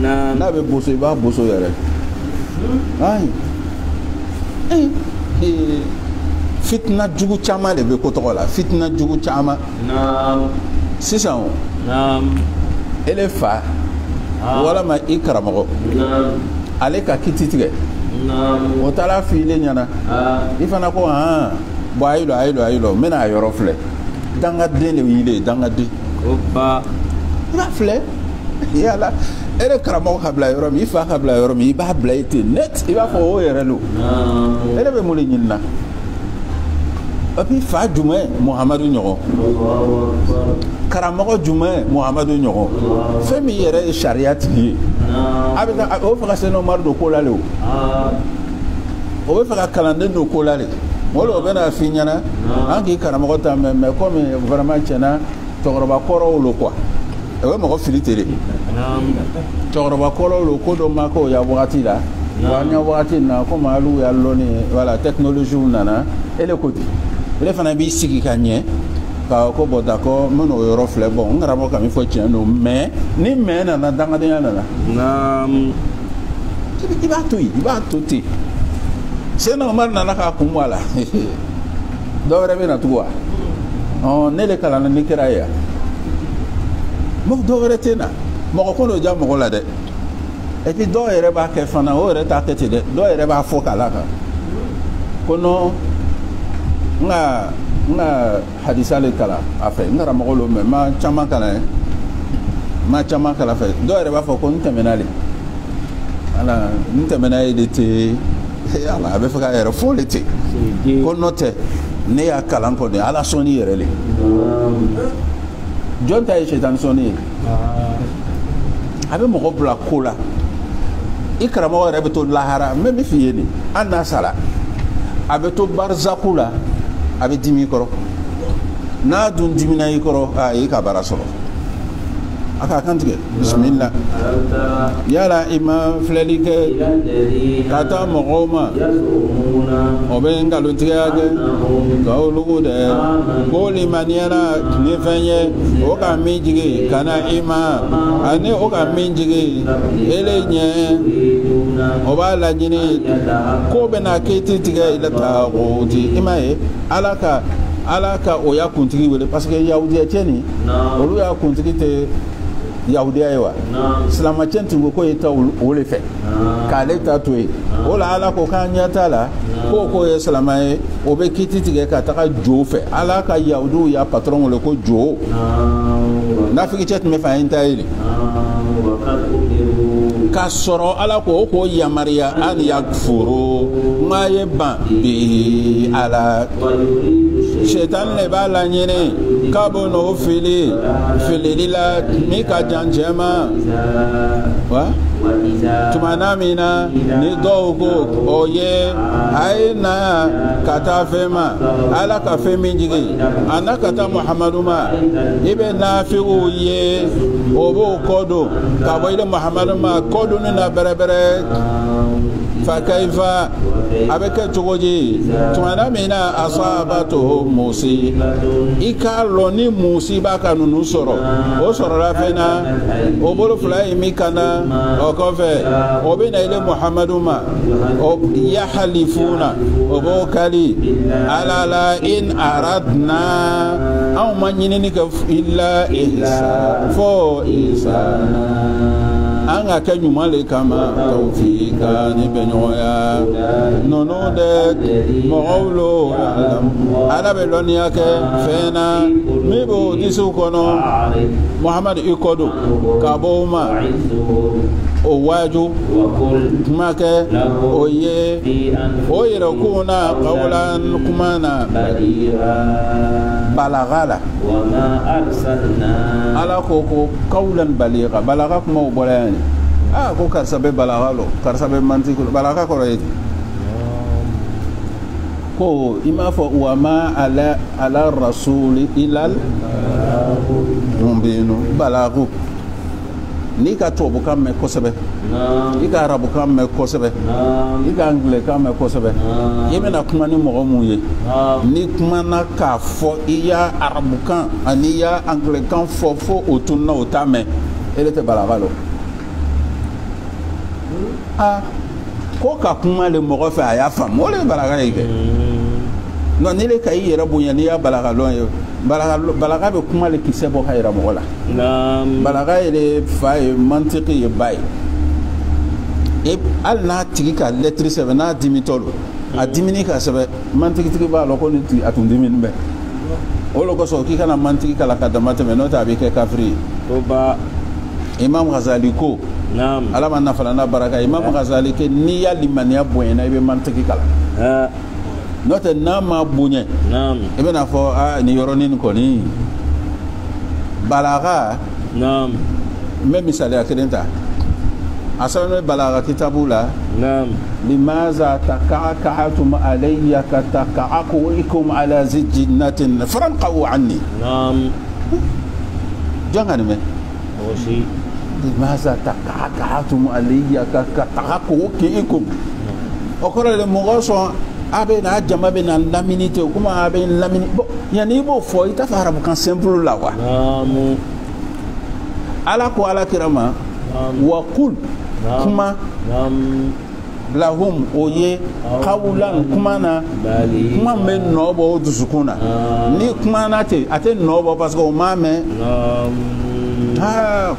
نعم na be boso ba boso yare ay fitna jugu chama le be ko to la fitna jugu chama نعم sisan نعم ele fa wala ma ikramago نعم ale ka kititige نعم o tala file nyana ifana ko bo ayilo mena yoro fle danga de le yile danga de وبا ba fle yala ele kramago habla yoro mi fa habla yoro mi ba habla ite net iba fo o yere lo نعم ele be mule nyinna api fa jume muhammadu nyogo الله أكبر karamago jume muhammadu nyogo femi yere shariat li نعم abita o fa seno mardo ko lale o be fa kalande do ko lale wolo be na fi nyana an ki karamago ta me comme vraiment chena toroba koro lo quoi e we mo filitere نعم toroba koro lo ko do mako ya wakati la wanya wakati na ko malu ya loni wala technologie nana ele kodi ele fana bi sigi kanye ka ko boda ko mono yoro fle bon ngara mo kam fo cheno mais ni mais na danga de na نعم iba to ti c'est normal na ka kumwala do rebe na tuwa on ne le kala na nikiraya mo do rete na mo ko no ja mo la de et puis do ere ba ke fana o re ta tete de do ere ba fo kala ka kono nga hadisa le kala afa ngara mo lo me ma chama kala fe do ere ba fo ko ntemenale ala ntemenale de te ala be fa ka ere fo le te ko note ne ya kalan ko de ala soni yere le jonta e shetan soni abe mo ko bla kola ikra mo yere be to lahara me mi fiye ni anna sala abe to barzakula abe dimi koro na dun dimina yi koro yi ka bara soro aka kantige bismillah yala ima flalike kata mogoma obenga lutiage kaulugu de boli maniera nifenye oka minjige kana ima ane oka minjige elenye obala nyini ko bena keti tiga ila taguti imaye alaka oya kuntigi wele parce que yahudiya cheni olu ya kuntigi te yahudiya yewa silama chentingo ko yeta wole fe kale ta toy wala ala ko kanya tala ko ye silama ye obe kiti tige ka taka jo fe ala ka yahudu ya patron wole ko jo na fiki chet me fa intayili kasoro ala ko ko yamaria an yakfuru ma yeban bi ala shaitan le bala nyene kabo no fili lila mi ka janjema wa tumana mina ni dogo oye aina kata fema ala ka femi jigi anakata muhammaduma ibe nafiu ye obo kodo kabo ile muhammaduma kodo ni na berebere fakaifa abeke tugoji tumana mina asabatu musi ikalo ni musiba kanunu soro o soro la fena o bolo fulai mikana o kofe o bina ile muhammaduma o yahlifuna o bokali ala la in aradna aw manyini ka illa ihsan fo ihsana anga ka nyuma le kama tawfika ni benyoya nono de mawlo ala be lonia ke fena mibo disu kono muhammad ikodo kaboma o waju kumake oye oyira kuna qawlan kumana balagala وما أرسلنا ala ko qawlan baligha balagha kuma bolani ko karsabe balagalo karsabe mantiku balagha ko rayidi ko ima fa wa ma ala rasul ilal mumbinu balaghu ni ka tobu kam me kosebe i ka arabu kam me kosebe i ka anglais kam me kosebe yemena kuma ni mogo mun ye ni kuma na ka fo iya arabu kan ani ya anglais kan fo otunna otame ele te balagalo ko ka kuma le mogo fa ya fam mo le balaga yike non ni le kay yera bunya ni ya balagalo balaga be kuma le kisebo hayra mogo la balaga ele fay mantiki bay e al na tigi ka lettre sebe na dimitolo a dimini ka sebe mantiki tigi ba lo ko ni atun dimin be o lo ko so ki kana mantiki kala ka damate me nota be ke kafri to ba imam Ghazali ko naam ala man nafala na baraka imam Ghazali ke ni ya limaniya boyena be mantiki kala nota na ma bunye naam e be na fo ni yoronin ko ni balaga naam même misali akidenta asana balaga kitabula naam limaza taka'atum alayya kataka'akum ala zijnatin faranqu anni naam jangan me osi limaza taka'atum alayya kataka'akum okora le mogoso abe na jama be na laminite kuma abe lamini bo yani bo fo ita fara bu kan simple la wa naam ala ko ala kirama wa qul kuma lahum oye qawlan kuma na kuma me nobo dusukuna ni kuma na te ate nobo parce que o mame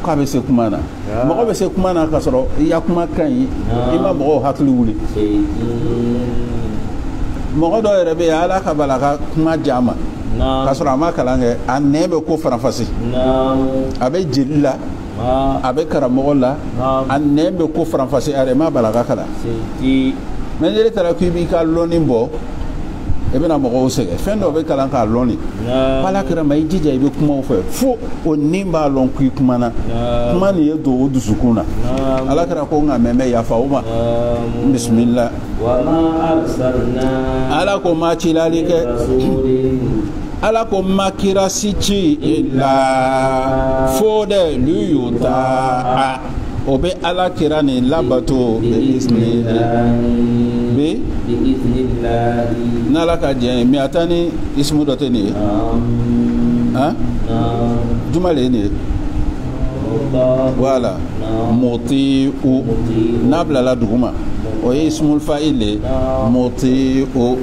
ka be se kuma na mo be se kuma na ka soro ya kuma kan yi ima mo hakli wuli mo do rebe ala ka balaga kuma jama ka soro ma kalange an nebe ko farafasi abe jilla abe karamogo la an nembe ko franfasi are ma balaga kala men jere tara ku bi ka loni bo e bena mogo sege fendo be kala ka loni bala kira mai jija ibe kuma fo o nimba lon ku kuma na kuma ni yedo dusukuna ala kira ko nga meme ya fauma bismillah wa ma arsalna ala ko ma chilalike ala ko makira sichi illa fode luyuta obe ala kira ni labato bi iznillah nala ka je mi atani ismu dote ni jumale ni wala muti'u nabla la duguma o ismul fa'il muti'u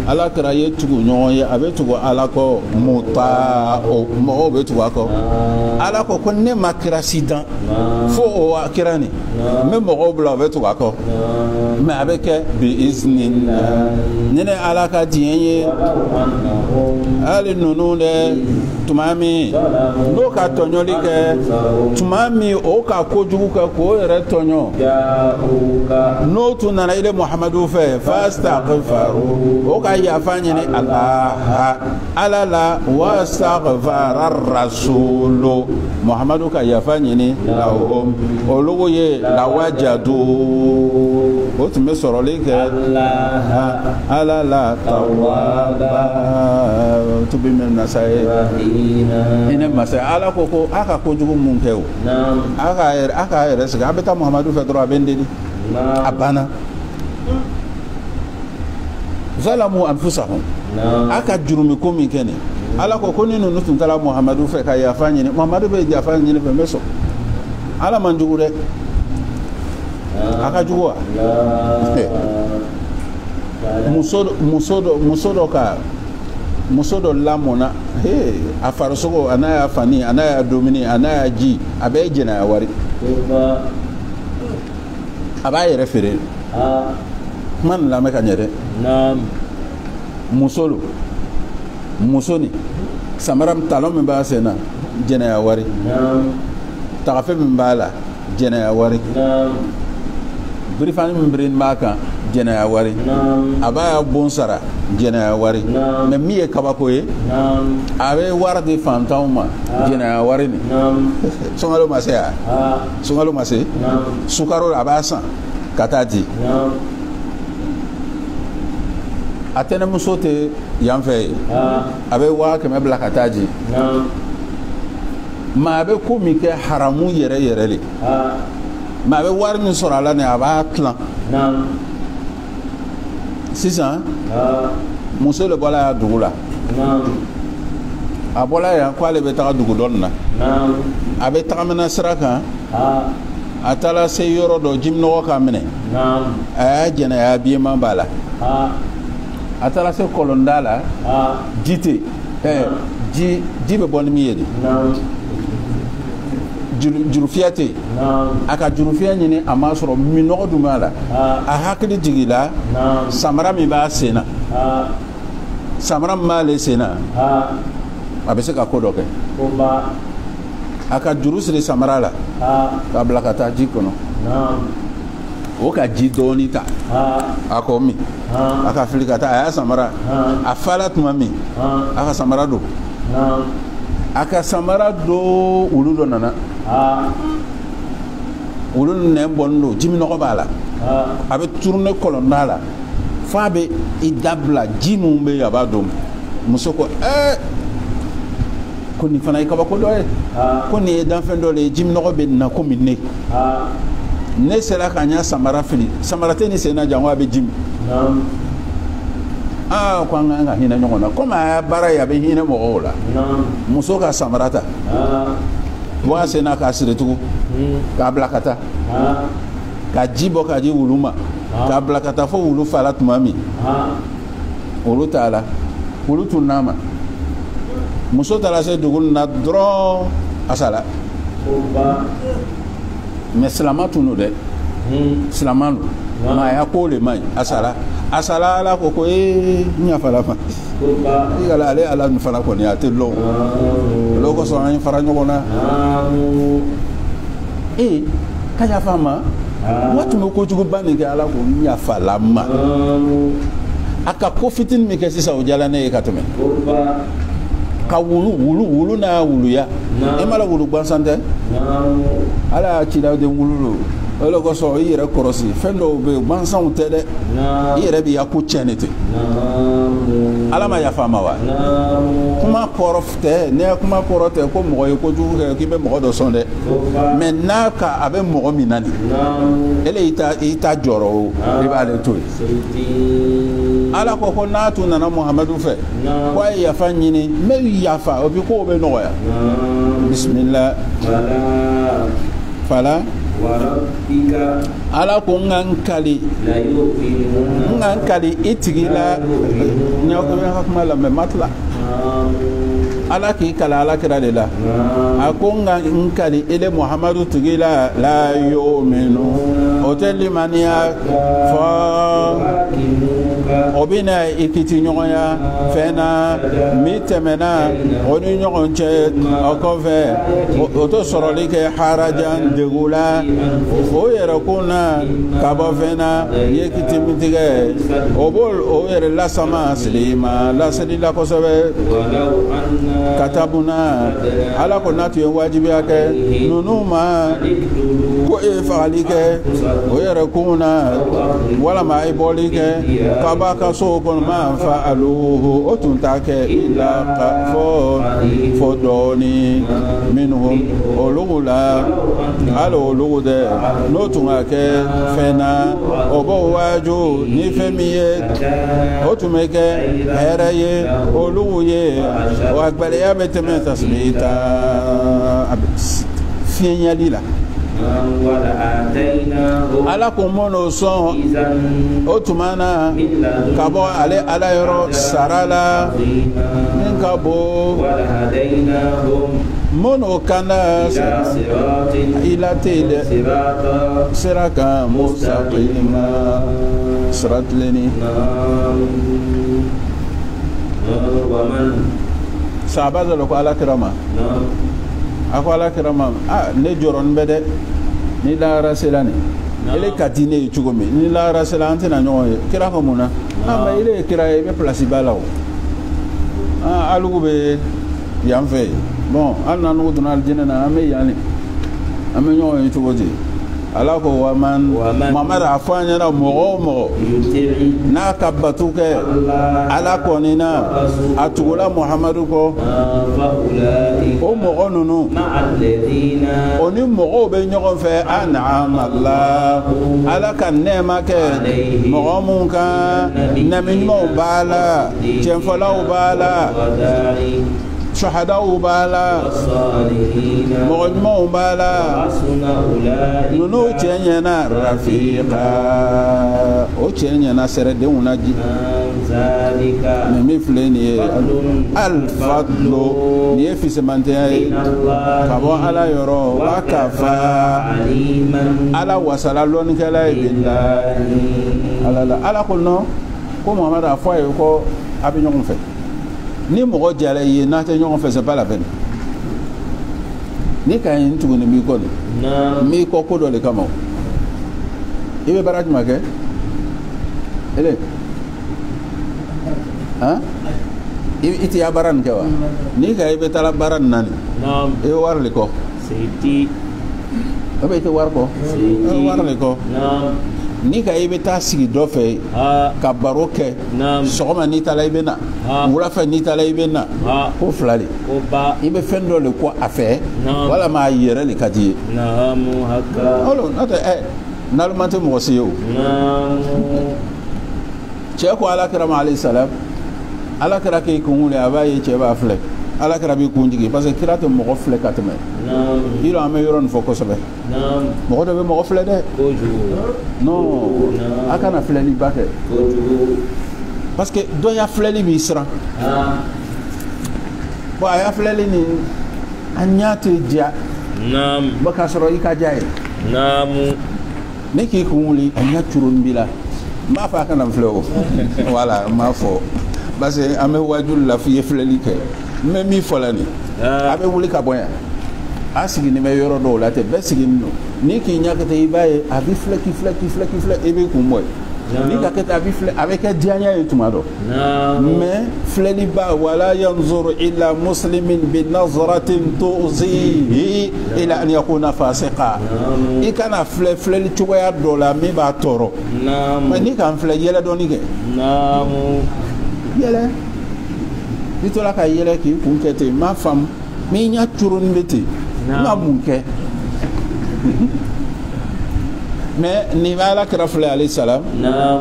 ala kira ye tugu nyon ye abe tugu ala ko muta'u mo be tugu ko ala ko ko ne makira sidan fo o akira ni me mo bla be tugu ko me abeke bi iznillah nene ala ka diye ali nunu de tumami no ka tonyoli ke tumami o ka kojugu ka ko yɛrɛ tɔɲɔ n'o tun nana ile Muhamadu fɛ fastaghfaru o ka yafa ɲini ala la wastaghfara rasulu Muhamadu ka yafa ɲini lahum olugu ye lawajadu o tun bɛ sɔrɔli kɛ ala la tawaba tubi min na sa ye ine masa ala ko aka kojugu mun kɛ o aka yɛrɛ sigi a bɛ taa Muhamadu fɛ dɔrɔn a bɛ n deli a banna zalamu anfusahum aka jurumi ko min kɛ nin ala ko ni ninnu tun taara Muhamadu fɛ ka yafa ɲini Muhamadu bɛ yafa ɲini fɛ n bɛ sɔn ala man jugu dɛ a ka jugu wa muso dɔ lamɔna a farisogo a n'a y'a fani a n'a y'a domini a n'a y'a ji a bɛɛ jɛnɛya wari a b'a yɛrɛ feere kuma nin lamɛn ka ɲɛ dɛ muso ni samara talon min b'a sen na jɛnɛya wari tagafɛ min b'a la jɛnɛya wari birifani min birin b'a kan jɛnɛya wari a b'a bon sara jɛnɛya wari mɛ min ye kabako ye a bɛ wari di fantanw ma jɛnɛya wari ni sunkalo ma se ya sunkalo ma se sukaro a b'a san ka taa di a tɛnɛmuso tɛ yan fɛ ye a bɛ 100 bila ka taa di mɛ a bɛ ko min kɛ haramu yɛrɛ yɛrɛ de mɛ a bɛ wari min sɔrɔ a la nin a b'a tilan sisan muso de bɔla yan dugu la a bɔla yan ko ale bɛ taga dugu dɔ nin na a bɛ tagamina sira kan a taara se yɔrɔ dɔ jiminɔgɔ k'a minɛ a y'a jɛnɛya bilenman b'a la a taara se kɔlɔnda la ji tɛ ji bɛ bɔ ni min ye de jurufiyɛ tɛ yen a ka jurufiyɛ ɲini a ma sɔrɔ minɔgɔ dun b'a la a hakili jigila samara min b'a sen na samara min b'ale sen na a bɛ se ka ko dɔ kɛ a ka juru siri samara la k'a bila ka taa ji kɔnɔ o ka ji dɔɔni ta a k'o min a ka fili ka taa a y'a samara a fala tuma min a ka samara don a ka samara don olu dɔ nana olu nɛn bɔnnen don jiminɔgɔ b'a la a bɛ turune kɔlɔnda la f'a bɛ i dabila ji min bɛ yen a b'a dɔn muso ko ko nin fana ye kabako dɔ ye ko nin ye danfɛn dɔ de ye jiminɔgɔ bɛ nin na komi ne sera ka n ya samara fili samara tɛ ni sen na jango a bɛ ji min ko an kan ka hinɛ ɲɔgɔn na komi a y'a baara ye a bɛ hinɛ mɔgɔw la muso ka samara ta bɔ a sen na k'a siri tugun k'a bila ka taa ka ji bɔ ka di wulu ma k'a bila ka taa fo wulu fala tuma min olu t'a la wulu tununa ma muso taara se dugu nin na dɔrɔn a sala mɛ silama tun don dɛ silama don nka a y'a ko le ma ɲi a sala ala ko ko n yafala fa i ka ale ala nin fana kɔni a tɛ lɔ olu kosɔn an ye fara ɲɔgɔn na ka yafa ma waati min kojuguba nin kɛ ala ko n yafala ma a ka ko fitinin min kɛ sisan o diyara ne ye ka tɛmɛ ka wulu n'a wuluya e ma la wulu gansan tɛ ala y'a cida den wulu lo o de kosɔn i yɛrɛ kɔrɔsi fɛn dɔw bɛ yen gansanw tɛ dɛ i yɛrɛ b'i ka ko tiɲɛ de ten ala ma yafa ma wa kuma kɔrɔ tɛ ne ye kuma kɔrɔ tɛ ko mɔgɔ ye kojugu kɛ k'i bɛ mɔgɔ dɔ sɔn dɛ mɛ n'a ka a bɛ mɔgɔ min na nin ele i ta jɔrɔ o i b'ale to yen ala ko n'a tun nana Muhamadu fɛ ko a ye yafa ɲini n bɛ yafa o bi ko o bɛ nɔgɔya bisimila fala ala ko n ka n kali i tigi la n y'a ka kuma lamɛn ma tila ala k'i kala ala kira de la a ko n ka n kali ele Muhamadu tigi la yu'minu o tɛ limaniya fɔ o bina ikiti ɲɔgɔn ya fɛn na min tɛmɛna o ni ɲɔgɔn cɛ o kɔfɛ o to sɔrɔli kɛ harajan degu la o yɛrɛ kun na ka bɔ fɛn na ye kiti min tigɛ o b'o o yɛrɛ lasama silima laseli la kosɛbɛ katabuna ala ko n'a tun ye wajibiya kɛ ninnu ma ko e ye fagali kɛ o yɛrɛ kun na walama a ye bɔli kɛ k'a b'a ka so kɔnɔ ma fa aluhu o tun t'a kɛ ila ka fɔ dɔɔni minnu olugu la hali olugu dɛ n'o tun ka kɛ fɛn na o b'o waaju ni fɛn min ye o tun bɛ kɛ hɛrɛ ye olugu ye wa gbɛlɛya bɛ tɛmɛ tasibita fiɲɛyali la ala ko mɔn'o sɔn o tuma na ka bɔ ale ala yɔrɔ sara la min ka bon mɔn'o kanda ila tɛ yen dɛ sira kan mustaqima siratilenni sahaba dɔ ko ala kira ma a ko ala kira ma ne jɔrɔnin bɛ dɛ ni lahara sela ni ele ka di ne ye cogo min ni lahara sela an tɛna ɲɔgɔn ye kira ko mun na mais ele ye kira ye i bɛ place ba la o alugu bɛ yan fɛ bon hali n'anugu donna alijinɛ na an bɛ yan de an bɛ ɲɔgɔn ye cogo di ala ko mamadu a fɔ an ɲɛna mɔgɔ o mɔgɔ n'a ka bato kɛ ala kɔni na a tugula muhamadu kɔ o mɔgɔ ninnu o ni mɔgɔw bɛ ɲɔgɔn fɛ an'amala ala ka nɛɛma kɛ mɔgɔ mun kan nabiɲumanw b'a la cɛnfɔlaw b'a la shahadaw b'a la mɔgɔ ɲumanw b'a la ninnu cɛ ɲɛna rafiqa o cɛ ɲɛna sɛrɛdenw na ji nin min filɛ nin ye alfadlo nin ye fisemantɛya ye ka bɔ ala yɔrɔ wa kafa ala wasala lɔnnikɛla ye bilahi ala ko non ko muhamadu a fɔ a ye ko a bɛ ɲɔgɔn fɛ ni mɔgɔ jara i ye n'a tɛ ɲɔgɔn fɛ c'est pas la peine ni ka ɲi tuguni b'i kɔ de n b'i kɔ ko dɔ de kama i bɛ baara jumɛn kɛ ele i tɛ ya baara nin kɛ wa n'i ka i bɛ taa baara nin na nin i bɛ wari de kɔ i tɛ wari kɔ i bɛ wari de kɔ ni ka i bɛ taa sigi dɔ fɛ ka baro kɛ sɔgɔma n'i taara i bɛ na wula fɛ n'i taara i bɛ na ko fila de i bɛ fɛn dɔ de kɔ a fɛ walama a yɛrɛ de ka di ye n'o tɛ nalima tɛ mɔgɔ si ye o cɛ ko alakira ma alayhi salam alakira k'i kun wuli a b'a ye cɛ b'a filɛ alakira b'i kun jigi parce que kira tɛ mɔgɔ filɛ ka tɛmɛ yɔrɔ an bɛ yɔrɔ nin fɔ kosɛbɛ mɔgɔ dɔ bɛ mɔgɔ filɛ dɛ non a kana filɛli ba kɛ parce que dɔ ya filɛli b'i siran bon a ya filɛli nin a ɲɛ tɛ diya ba k'a sɔrɔ i ka diya ye ne k'i kun wuli a ɲɛ curonin b'i la n b'a fɔ a kana filɛ o voilà n b'a fɔ parce que an bɛ wajulu la f'i ye filɛli kɛ n bɛ min fɔ la nin a bɛ wuli ka bɔ yan a sigilen bɛ yɔrɔ dɔw la tɛ bɛɛ sigilen don n'i k'i ɲɛ kɛ ten i b'a ye a bɛ filɛ k'i filɛ k'i filɛ k'i filɛ i b'i kun bɔ yen n'i ka kɛ ten a bɛ filɛ a bɛ kɛ diyanya ye tuma dɔ mais filɛli ba wala yanzuru ila muslimin bi nazaratin tuzihi ila an yakuna fasiqa i kana filɛ filɛli cogoya dɔ la min b'a tɔɔrɔ mais n'i kan filɛ yɛlɛ dɔɔni kɛ yɛlɛ n'i tora ka yɛlɛ k'i kun kɛ ten n m'a faamu mais i ɲɛ curonin bɛ ten n ma mun kɛ mais nin bɛ ala kira filɛ alayhi salam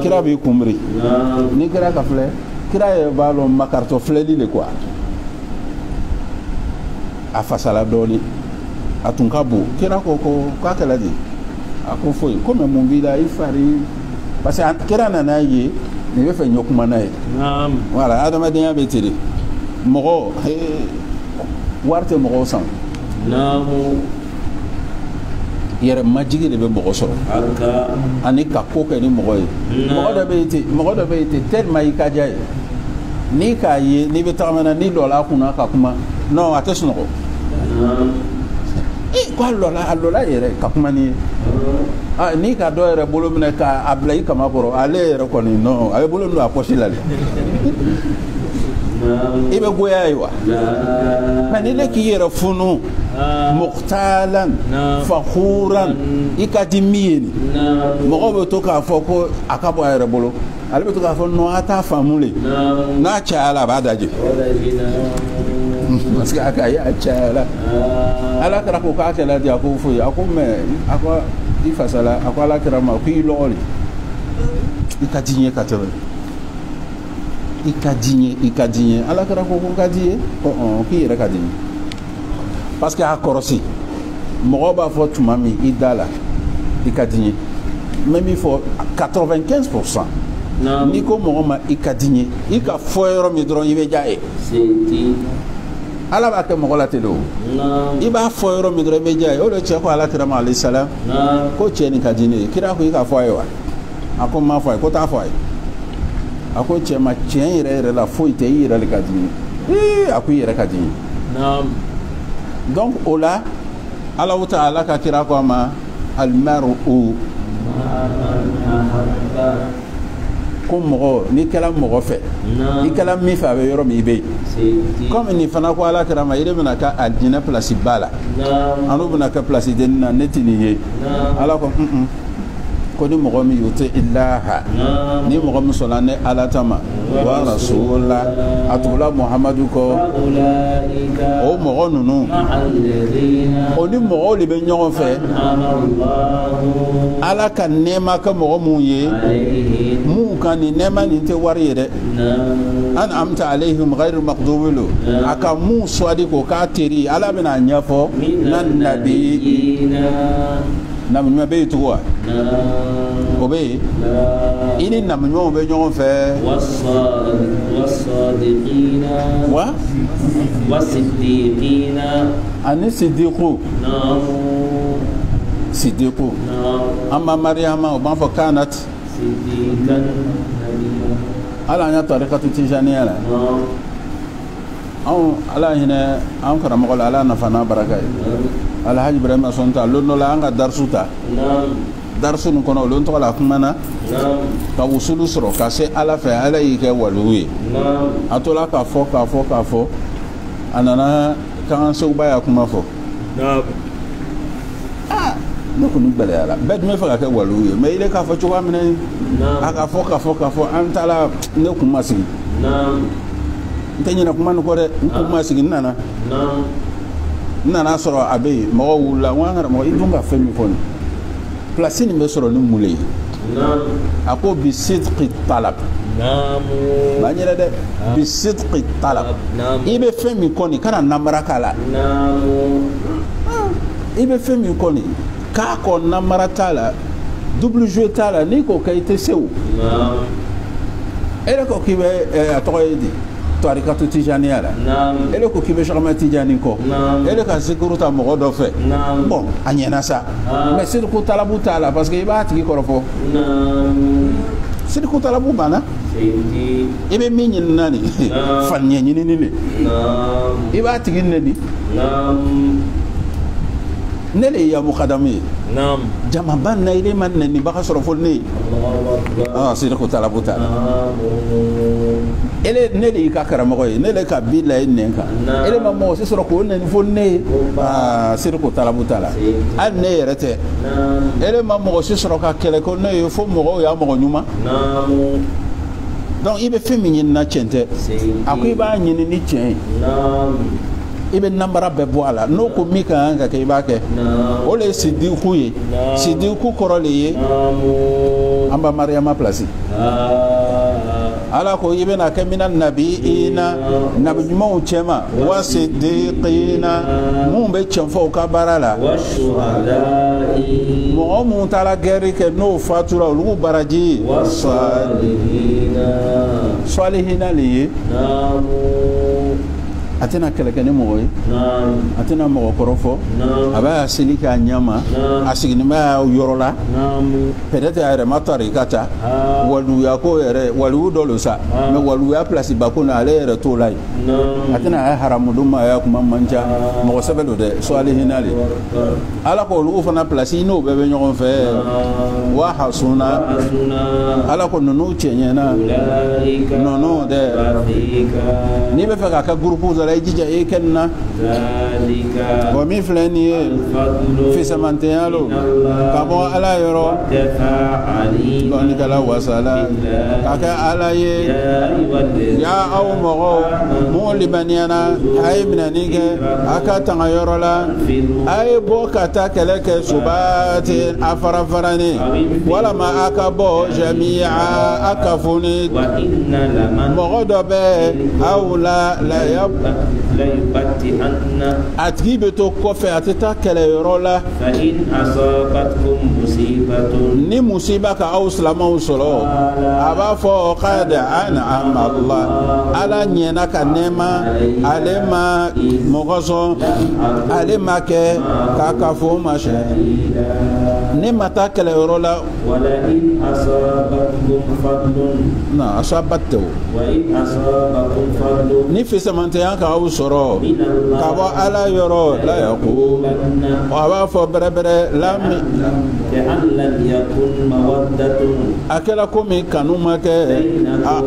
kira b'i kunbiri ni kira ka filɛ kira yɛrɛ b'a dɔn makaritɔ filɛli le quoi a fasala dɔɔni a tun ka bon kira ko k'a kɛla de a ko foyi ko mais mun b'i la i fari parce que kira nana ye nin bɛ fɛ ɲɔkuma n'a ye voilà adamadenya bɛ ten de mɔgɔ wari tɛ mɔgɔw san yɛrɛ majigi de bɛ mɔgɔ sɔrɔ ani ka ko kɛ ni mɔgɔ ye mɔgɔ dɔ bɛ yen ten tellement i ka diya ye n'i k'a ye n'i bɛ tagamana n'i lɔla a kunna ka kuma non a tɛ sunɔgɔ ko a lɔla yɛrɛ ka kuma ni ye n'i ka dɔ yɛrɛ bolo minɛ k'a bila i kama kɔrɔ ale yɛrɛ kɔni non a bɛ bolo don a poche la dɛ i bɛ goya ye wa mais ni ne k'i yɛrɛ funu muqtalan fakhuran i ka di min ye nin mɔgɔw bɛ to k'a fɔ ko a ka bɔ a yɛrɛ bolo ale bɛ to k'a fɔ non a t'a faamu le n'a cayala a b'a daje parce que a ka ye a cayala ala kɛra ko k'a kɛla di a ko foyi a ko mais a ko i fasala a ko ala kɛra ma ko i lɔgɔli i ka di n ye ka tɛmɛ i ka di n ye ala kɛra ko n ka di ye k'i yɛrɛ ka di n ye parce que a kɔrɔsi mɔgɔw b'a fɔ tuma min i da la i ka di n ye n bɛ min fɔ 95% n'i ko mɔgɔ ma i ka di n ye i ka fɔ yɔrɔ min dɔrɔn i bɛ diya ye ala b'a kɛ mɔgɔ la ten o i b'a fɔ yɔrɔ min dɔrɔn i bɛ diya ye o de cɛ ko ala kira ma alayhi salam ko cɛ nin ka di ne ye kira ko i ka fɔ a ye wa a ko n m'a fɔ a ye ko t'a fɔ a ye a ko cɛ ma tiɲɛ yɛrɛ yɛrɛ la foyi tɛ i yɛrɛ de ka di n ye a ko i yɛrɛ ka di n ye donc o la Allahu ta'ala ka kira ko a ma almaru ko mɔgɔ n'i kɛra mɔgɔ fɛ i kɛra min fɛ a bɛ yɔrɔ min i bɛ yen comme nin fana ko ala kɛra ma i de bɛna kɛ alijinɛ place ba la an n'u bɛna kɛ place denni na ne tɛ nin ye ala ko ko ni mɔgɔ min yuti illaha ni mɔgɔ min sɔnna ne ala ta ma wa rasula a tugula muhamadu kɔ o mɔgɔ ninnu o ni mɔgɔw de bɛ ɲɔgɔn fɛ ala ka nɛɛma kɛ mɔgɔ minnu ye mun kan ni nɛɛma nin tɛ wari ye dɛ an'amta alayhim ghayri maghdubi lo a ka mun suwadi ko k'a teri ala bɛna ɲɛfɔ na nabi namuɲuman bɛ yen tugun wa o bɛ yen i ni namuɲumanw bɛ ɲɔgɔn fɛ wa ani sidiku an ba mariyama o b'a fɔ kanat ala an y'a tarikatu tijaniya la anw ala hinɛ an karamɔgɔ la ala nafa n'a baraka ye alhaji ibrahima sonta lon dɔ la an ka darisu ta darisu nin kɔnɔ olu tɔgɔ la kumana ka wusulu sɔrɔ ka se ala fɛ ala y'i kɛ waliyu ye a tola k'a fɔ a nana kan seguba y'a kuma fɔ ne kɔni gɛlɛyara bɛɛ dun bɛ fɛ ka kɛ waliyu ye mais i de k'a fɔ cogoya min na a ka fɔ an taara ne kun ma sigi n tɛ ɲinɛ kuma nin kɔ dɛ n kun ma sigi n nana sɔrɔ a bɛ yen mɔgɔw wulila n ko an karamɔgɔ i dun ka fɛn min fɔ nin place nin bɛ sɔrɔ ni mun le ye a ko bi sidqi talab b'a ɲɛdɛ dɛ bi sidqi talab i bɛ fɛn min kɔni kana namara k'a la i bɛ fɛn min kɔni k'a kɔ namara t'a la double jeu t'a la n'i ko kɛ i tɛ se o e de ko k'i bɛ a tɔgɔ ye di tarikatu tijaniya la ele ko k'i bɛ Cheikh Tijani kɔ ele ka zikuru ta mɔgɔ dɔ fɛ bon a ɲɛna sa mais siriku talabu t'a la parce que i b'a tigi kɔrɔfɔ siriku talabu banna i bɛ min ɲini na nin faniya ɲinini de i b'a tigi neni ne de ye mukadamu ye jamaba na i de ma neni baga sɔrɔ fo ne ye siriku talabu t'a la ele ne de y'i ka karamɔgɔ ye ne de ka bi la ye nɛn kan ele ma mɔgɔ si sɔrɔ k'o nɛni fo ne ye siriku talabu t'a la hali ne yɛrɛ tɛ ele ma mɔgɔ si sɔrɔ ka kɛlɛ ko ne ye fo mɔgɔw y'a mɔgɔ ɲuman donc i bɛ fɛn min ɲini na tiɲɛ tɛ a ko i b'a ɲini ni tiɲɛ ye i bɛ namara bɛɛ bɔ a la n'o ko min ka kan ka kɛ i b'a kɛ o de ye sidiku ye sidiku kɔrɔ de ye an ba mariyama place ala ko i bɛna kɛ mina nabiina nabi ɲumanw cɛma wa sidiqina mun bɛ tiɲɛfɔw ka baara la mɔgɔ mun taara gɛri kɛ n'o fatura olu baraji salihina le ye atena keleke ni mɔgɔ ye atena mɔgɔ kɔrɔ fɔ a b'a seli k'a ɲama a sigini b'a yɔrɔ la peut-être a yɛrɛ ma tarikata waliya ko yɛrɛ waliyu dɔ lo sa mais waliya place ba ko na ale yɛrɛ t'o la ye atena a haramu dun ma ya kuma man ca mɔgɔ sɛbɛ do dɛ salihina le ala ko olu fana place i n'o bɛɛ bɛ ɲɔgɔn fɛ wa hasuna ala ko ninnu cɛɲɛna nɔnɔ dɛ n'i bɛ fɛ k'a ka groupe dɔ la i jija i kɛ nin na wa min filɛ nin ye fisamantɛya lo ka bɔ ala yɔrɔ dɔɔnikɛla wasala ka kɛ ala ye ya aw mɔgɔw mun libaniyana a ye minɛni kɛ a ka tanga yɔrɔ la a ye bɔ ka taa kɛlɛ kɛ subati a farafarani walama a ka bɔ jamiya a ka foni mɔgɔ dɔ bɛ aw la a tigi bɛ to kɔfɛ a tɛ taa kɛlɛyɔrɔ la ni musiba ka aw silamɛw sɔrɔ a b'a fɔ qad an'ama Allah ala ɲɛna ka nɛɛma ale ma mɔgɔ sɔn ale ma kɛ k'a ka fɔ ma sɛ ne ma taa kɛlɛyɔrɔ la na asabat ni fisamantɛya ka aw sɔrɔ ka bɔ ala yɔrɔ la yaqul a b'a fɔ bɛrɛbɛrɛ lami a kɛra komi kanu ma kɛ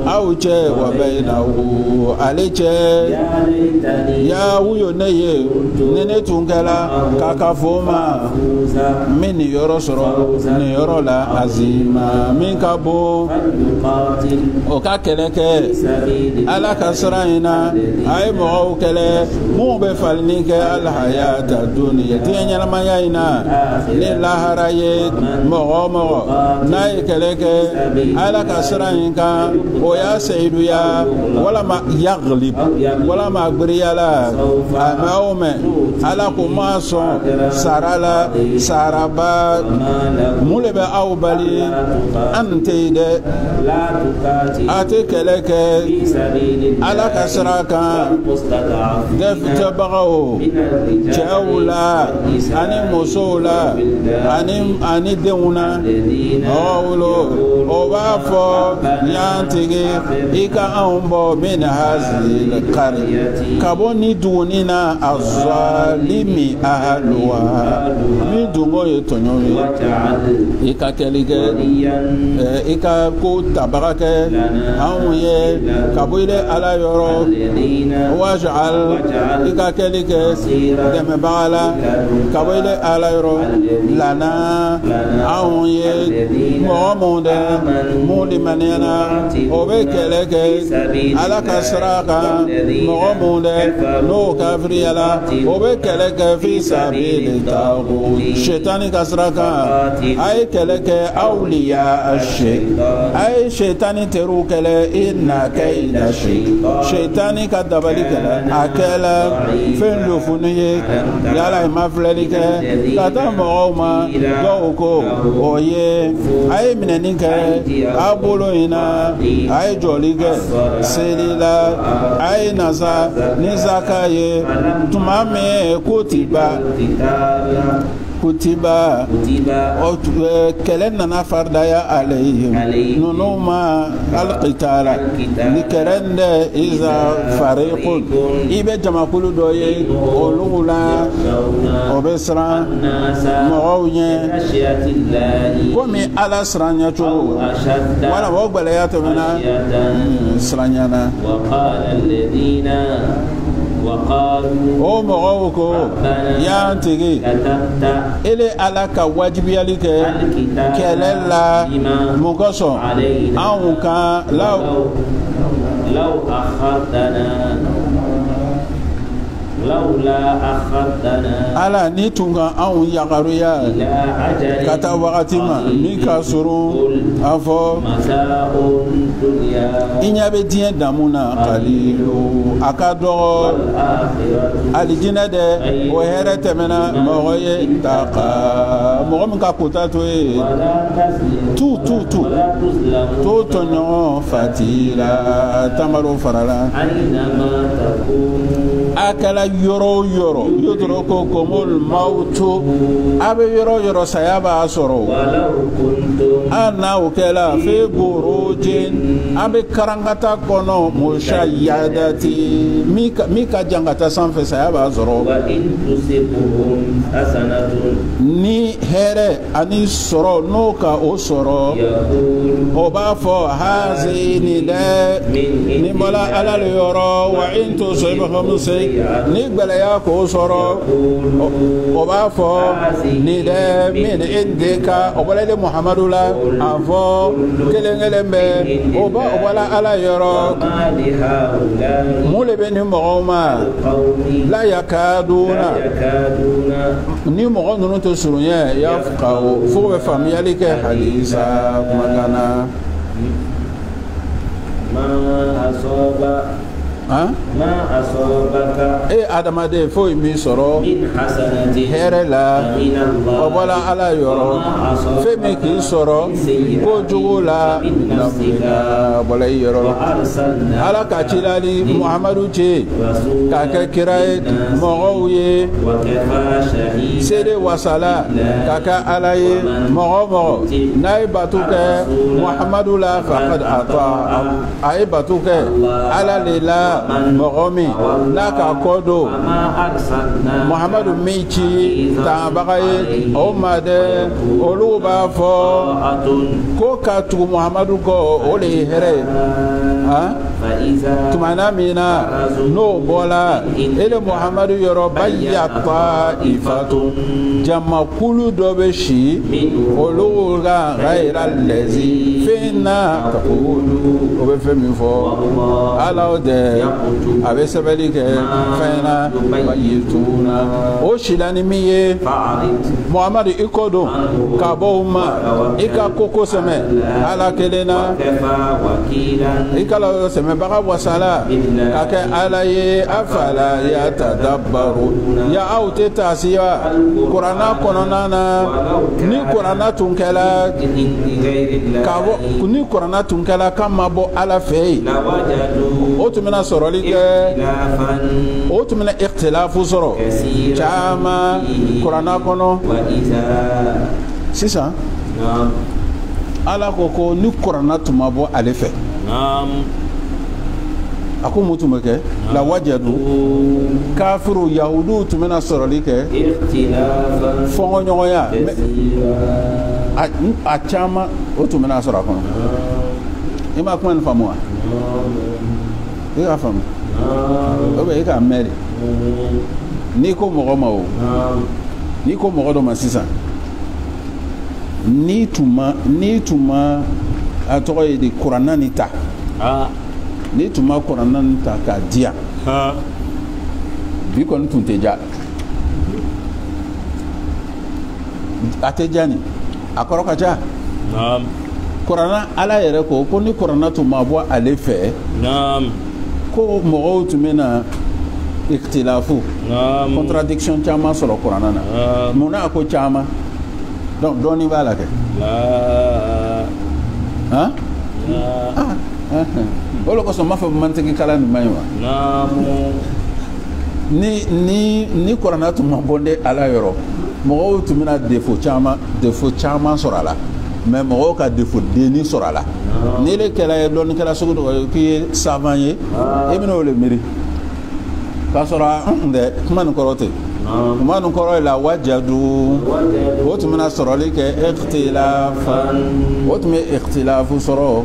aw cɛ wa baynahu ale cɛ ya wuyo ne ye ni ne tun kɛra k'a ka fɔ ma min nin yɔrɔ sɔrɔ nin yɔrɔ la azima min ka bon o ka kɛlɛ kɛ ala ka sira in na a ye mɔgɔw kɛlɛ mun bɛ falini kɛ alhayata duniya diɲɛ ɲɛnamaya in na ni lahara ye mɔgɔ o mɔgɔ n'a ye kɛlɛ kɛ ala ka sira in kan o y'a seyiduya walama yaglib walama gbiriya la a mɛ o mɛ ala ko ma sɔn sara la saraba mun de bɛ aw bali an tɛ yen dɛ a tɛ kɛlɛ kɛ ala ka sira kan dɛfitɛbagaw cɛw la ani musow la ani denw na ɔwolo o b'a fɔ yan tigi i ka anw bɔ min hazil kari ka bɔ ni duguni na a zalimi ahluwa min dungo ye tɔɲɔ ye i ka kɛli kɛ i ka ko tabaga kɛ anw ye ka bɔ i de ala yɔrɔ waj'al i ka kɛli kɛ dɛmɛbaga la ka bɔ i de ala yɔrɔ lana anw ye mɔgɔ mun dɛ mun limaniyana o bɛ kɛlɛ kɛ ala ka sira kan mɔgɔ mun dɛ n'o kafiriyala o bɛ kɛlɛ kɛ fi sabili taghut shetani ka sira kan a ye kɛlɛ kɛ awliya a ye shetani teriw kɛlɛ inna kayda shetani ka dabali kɛlɛ a kɛla fɛn lo funu ye yala i ma filɛli kɛ ka taa mɔgɔw ma dɔw ko o ye a ye minɛni kɛ a bolo in na a ye jɔli kɛ seli la a ye nasa ni zaka ye tuma min kutiba kɛlɛ nana faridaya alayhim ninnu ma alqitala ni kɛlɛ dɛ iza fariqun i bɛ jamakulu dɔ ye olu la o bɛ siran mɔgɔw ɲɛ komi ala siran ɲɛ cogo wala o gbɛlɛya tɛmɛna siran ɲɛna o mɔgɔw ko y'an tigi ele ala ka wajibiyali kɛ kɛlɛ la mun kosɔn anw kan law لولا أخرتنا ala ni tunga anw yagaruya إلى أجل kata wagati ma min ka surun a fɔ متاع الدنيا i ɲɛ bɛ diɲɛ damu na kalilu a ka dɔgɔ والآخرة alijinɛ dɛ o hɛrɛ tɛmɛna mɔgɔ ye ta ka mɔgɔ min ka kota to ye ولا تسلم tu ولا تسلم to tɔɲɔgɔn fatila tamaro farala أينما تكونوا a kɛla yɔrɔ o yɔrɔ yodoro ko komol mawutu a bɛ yɔrɔ o yɔrɔ saya b'a sɔrɔ ولو كنتم an n'aw kɛla fe borojin an bɛ karangata kɔnɔ musayyadati min ka jan ka taa sanfɛ saya b'a sɔrɔ وإن تصبهم حسنة ni hɛrɛ ani sɔrɔ n'o ka o sɔrɔ يقول o b'a fɔ hazi nin dɛ ni bɔla ala le yɔrɔ wa in to so i b'a fɔ muso ni gbɛlɛya k'o sɔrɔ o b'a fɔ nin dɛ min de ka o bɔla de muhamadu la a fɔ kelen kelen bɛ o bɔla ala yɔrɔ ما لهؤلاء mun de bɛ ni mɔgɔw ma قوم la yakaduna لا يكادون ni mɔgɔ ninnu tɛ surunya yafqahu fo bɛ faamuyali kɛ halisa kumakan na ما أصاب han ما أصابك adamaden foyi min sɔrɔ من حسنة hɛrɛ la فمن o الله bɔla ala yɔrɔ fɛn min k'i sɔrɔ ko jugu la nafila bɔla i yɔrɔ وأرسلنا ala ka cilali muhamadu ce رسولا k'a kɛ kira ye mɔgɔw ye وكفى شهيدا seede wasala k'a kɛ ala ye mɔgɔ o mɔgɔ n'a ye bato kɛ muhamadu la faqad ata a ye bato kɛ ala le la mɔgɔ min n'a ka kɔ don وما أرسلنا muhamadu min ci tanbaga ye o ma dɛ olu b'a fɔ طاعة ko ka tugu muhamadu kɔ o le ye hɛrɛ ye han فإذا tumana min na n'o bɔla ele muhamadu yɔrɔ baya ta'ifatun jamakulu dɔ bɛ si olu ka ghayra lɛzi fɛn na taqulu o bɛ fɛn min fɔ ala o dɛ a bɛ sɛbɛnni kɛ fɛn na bayituna o sila ni min ye فأعرض muhamadu i kɔ don ka bɔ o ma i ka ko kosɛbɛ ala kelen na كفى وكيلا i ka la sɛmɛbaga wasala ka kɛ ala ye afala yatadabbaru ya aw tɛ taasiya kuranna kɔnɔna na ni kuranna tun kɛla ka bɔ ni kuranna tun kɛla k'a ma bɔ ala fɛ yen لوجدوا o tun bɛna sɔrɔli kɛ اختلافا o tun bɛna ikhtilafu sɔrɔ caman kuranna kɔnɔ وإذا sisan نعم ala ko ni kuranna tun ma bɔ ale fɛ نعم a ko mun tun bɛ kɛ la wajadu kafiru yahudu tun bɛna sɔrɔli kɛ اختلافا fɔnkɔɲɔgɔnya كثيرا a caman o tun bɛna sɔrɔ a kɔnɔ i ma kuma nin faamu wa i k'a faamu o bɛ i k'a mɛn de n'i ko mɔgɔ ma o n'i ko mɔgɔ dɔ ma sisan n'i tun ma a tɔgɔ ye di kuranna ni ta n'i tun ma kuranna ni ta k'a di yan bi kɔni tun tɛ ja a tɛ ja ni a kɔrɔ ka ca kuranna ala yɛrɛ ko ni kuranna tun ma bɔ ale fɛ ko mɔgɔw tun bɛ na ikhtilafu contradiction caman sɔrɔ kuranna na munna a ko caman donc dɔɔni b'a la kɛ han o de kosɔn n b'a fɔ mantigi kalan nin man ɲi wa ni kuranna tun ma bɔ ne ala yɔrɔ mɔgɔw tun bɛna défaut caman sɔrɔ a la mais mɔgɔw ka défaut denni sɔrɔ a la ni le kɛla ye dɔɔnikɛla sugu dɔ k'i ye savant ye e bɛna o le miiri k'a sɔrɔ dɛ kuma nin kɔrɔ tɛ kuma nin kɔrɔ ye la wajadu o tun bɛna sɔrɔli kɛ ikhtilafan o tun bɛ ikhtilafu sɔrɔ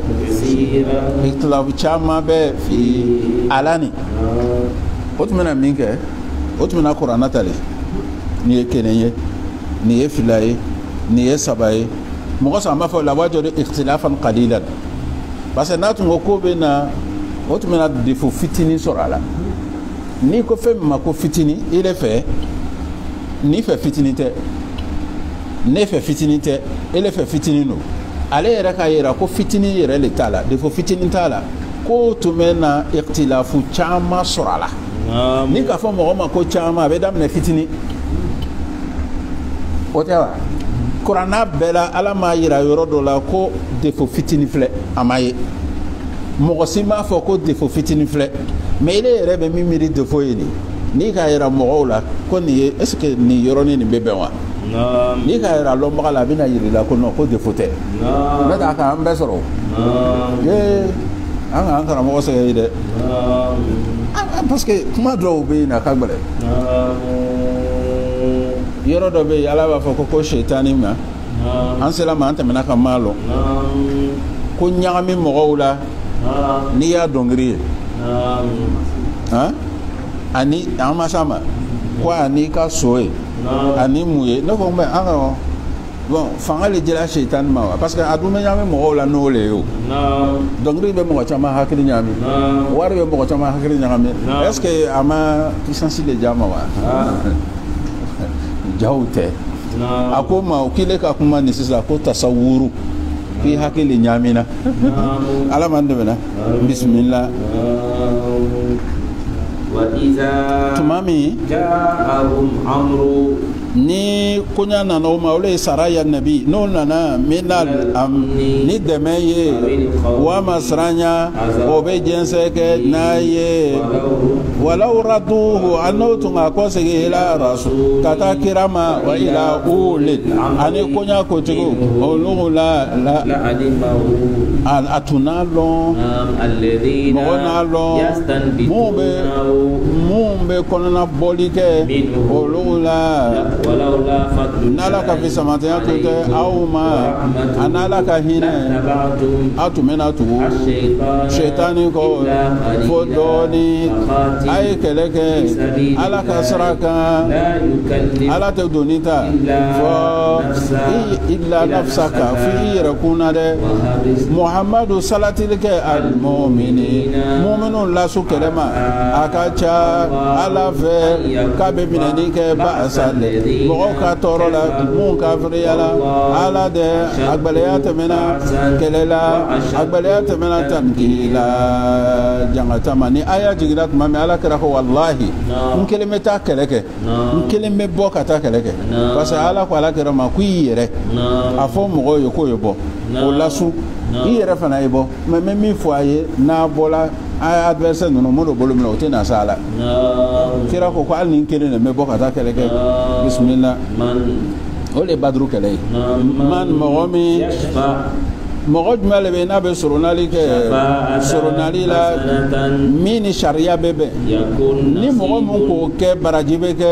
ikhtilafu caman bɛ fi ala ni o tun bɛna min kɛ o tun bɛna kuranna tali nin ye kelen ye nin ye fila ye nin ye saba ye mɔgɔ saba b'a fɔ la wajadu ikhtilafan qalilan parce que n'a tun ko bɛ na o tun bɛna défaut fitinin sɔrɔ a la ni ko fɛn ma ko fitini ile fɛ ni fɛ fitini tɛ ne fɛ fitini tɛ ile fɛ fitini no ale yɛrɛ ka yira ko fitini yɛrɛ le t'a la defo fitini t'a la ko tun bɛ na ikhtilafu caman sɔrɔ a la ni k'a fɔ mɔgɔ ma ko caman a bɛ daminɛ fitini o tɛ wa kuranna bɛɛ la ala m'a yira yɔrɔ dɔ la ko defo fitini filɛ a ma ye mɔgɔ si m'a fɔ ko defo fitini filɛ mais ile yɛrɛ bɛ min miiri defo ye nin n'i k'a yira mɔgɔw la ko nin ye est ce que nin yɔrɔnin nin bɛ bɛn wa n'i k'a yira lɔnbaga la a bɛna yir'i la ko non ko defo tɛ n'o tɛ a kan an bɛɛ sɔrɔ an k'an karamɔgɔ sɛgɛ ye dɛ parce que kuma dɔw bɛ yen a ka gɛlɛn yɔrɔ dɔ bɛ yen ala b'a fɔ ko shetani ma an sera ma an tɛmɛna ka maa lɔn ko ɲagami mɔgɔw la n'i y'a dɔnkili ye ani an ma s'a ma ko ani ka so ye ani mun ye ne ko n bɛ an ka bon fanga le dira shetani ma wa parce que a dun bɛ ɲagami mɔgɔw la n'o le ye o dɔnkili bɛ mɔgɔ caman hakili ɲagami wari bɛ mɔgɔ caman hakili ɲagami est ce que a ma puissance de ja ma wa jaw tɛ a ko ma k'ile ka kuma nin sisan ko tasawuru k'i hakili ɲamina ala man dɛmɛ na bisimila tuma min ni koɲa nana o ma olu ye sara ya nabi n'o nana minal ni dɛmɛ ye wa masiranya o bɛ jɛnsɛ kɛ n'a ye walaw raduhu a n'o tun ka kɔsegin ila rasul ka taa kira ma wa ila ulil ani koɲa kotigiw olu la a tun n'a lɔn mɔgɔ n'a lɔn mun bɛ kɔnɔna bɔli kɛ olu la n'ala ka fisamatanya tun tɛ aw ma a n'ala ka hinɛ a tun bɛna tugu shetani kɔ fo dɔɔni a ye kɛlɛ kɛ ala ka sira kan ala tɛ doni ta fɔ illa nafsaka fo i yɛrɛ kunna dɛ muhamadu salatili kɛ alimɔmini muminu lasu kɛlɛ ma a ka ca ala fɛ k'a bɛ minɛni kɛ ba'asa mɔgɔw ka tɔɔrɔ la mun kafiriya la ala dɛ a gbɛlɛya tɛmɛna kɛlɛ la a gbɛlɛya tɛmɛna tanki la jangata ma ni aya jiginna tuma min ala kɛra ko walahi n kelen bɛ taa kɛlɛ kɛ n kelen bɛ bɔ ka taa kɛlɛ kɛ parce que ala ko ala kɛra ma ko i yɛrɛ a fɔ mɔgɔw ye k'o ye bɔ o lasu i yɛrɛ fana ye bɔ mais n bɛ min fɔ a ye n'a bɔla a ye adversaire ninnu minnu bolo minɛ o tɛ na s'a la kira ko hali ni n kelen de bɛ bɔ ka taa kɛlɛ kɛ bisimila o de ye baduru kɛlɛ ye man mɔgɔ min mɔgɔ jumɛn de bɛ yen n'a bɛ soronali kɛ soronali la min ni sariya bɛ bɛn ni mɔgɔ min k'o kɛ baraji bɛ kɛ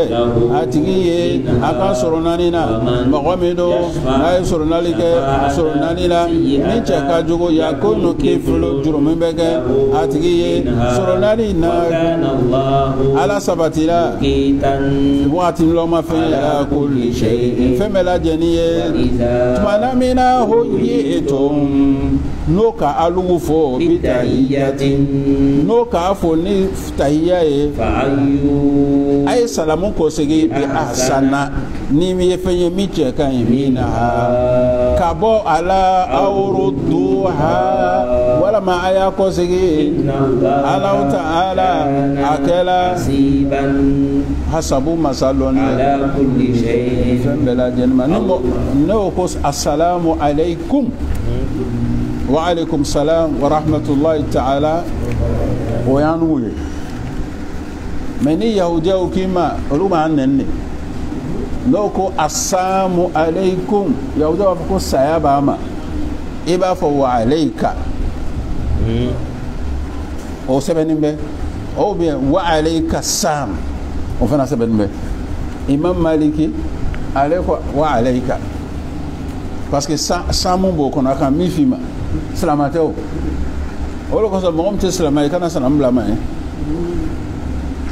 a tigi ye a ka soronali na mɔgɔ min don n'a ye soronali kɛ soronali la min cɛ ka jugu yakunu kiflu jurumu bɛ kɛ a tigi ye soronali na ala sabatira waati lɔma fɛn ya kulli shay fɛn bɛɛ lajɛlen ye tumana min na ho ye to n'o ka alugu fɔ bi tahiyatin n'o k'a fɔ ni tahiya ye a ye salamu kɔsegi bi ahsana ni ye fɛn ye min cɛ ka ɲi min na ka bɔ a la aw rudduha walama a y'a kɔsegi Alahu ta'ala a kɛla hasabu masalɔn fɛn bɛɛ lajɛlen ma ne y'o ko assalamu alaikum wa alaikum salam wa rahmatullahi ta'ala o y'an nugu ye mais ni yahudiyaw k'i ma olu b'an nɛni n'o ko assalamu alaikum yahudiyaw b'a fɔ ko saya b'a ma i b'a fɔ wa alaika o sɛbɛnnin bɛ ou bien wa alaika sam o fana sɛbɛnnin bɛ imam maliki ale ko wa alaika parce que samu b'o kɔnɔ a kan min f'i ma silama tɛ o o de kosɔn mɔgɔ min tɛ silama ye i kana salamu bila ma ye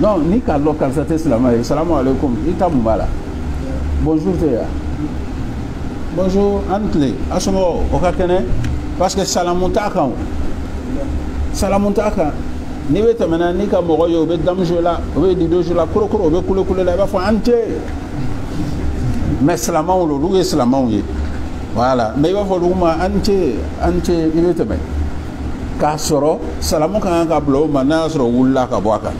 non ni k'a dɔn karisa tɛ silama ye salamu alaikum i ta mun b'a la bonjour tɛ yan bonjour an ni tile a somɔgɔw o ka kɛnɛ parce que salamu t'a kan o salamu t'a kan ni be tamana ni ka mogo yo be damjola o be dido jola kuro o be kule la ba fo ante mais slamaw lo lu slamaw ye voilà mais ba fo lu ma ante ni be tamay ka soro salamu kan ka blo mana soro wulla ka boaka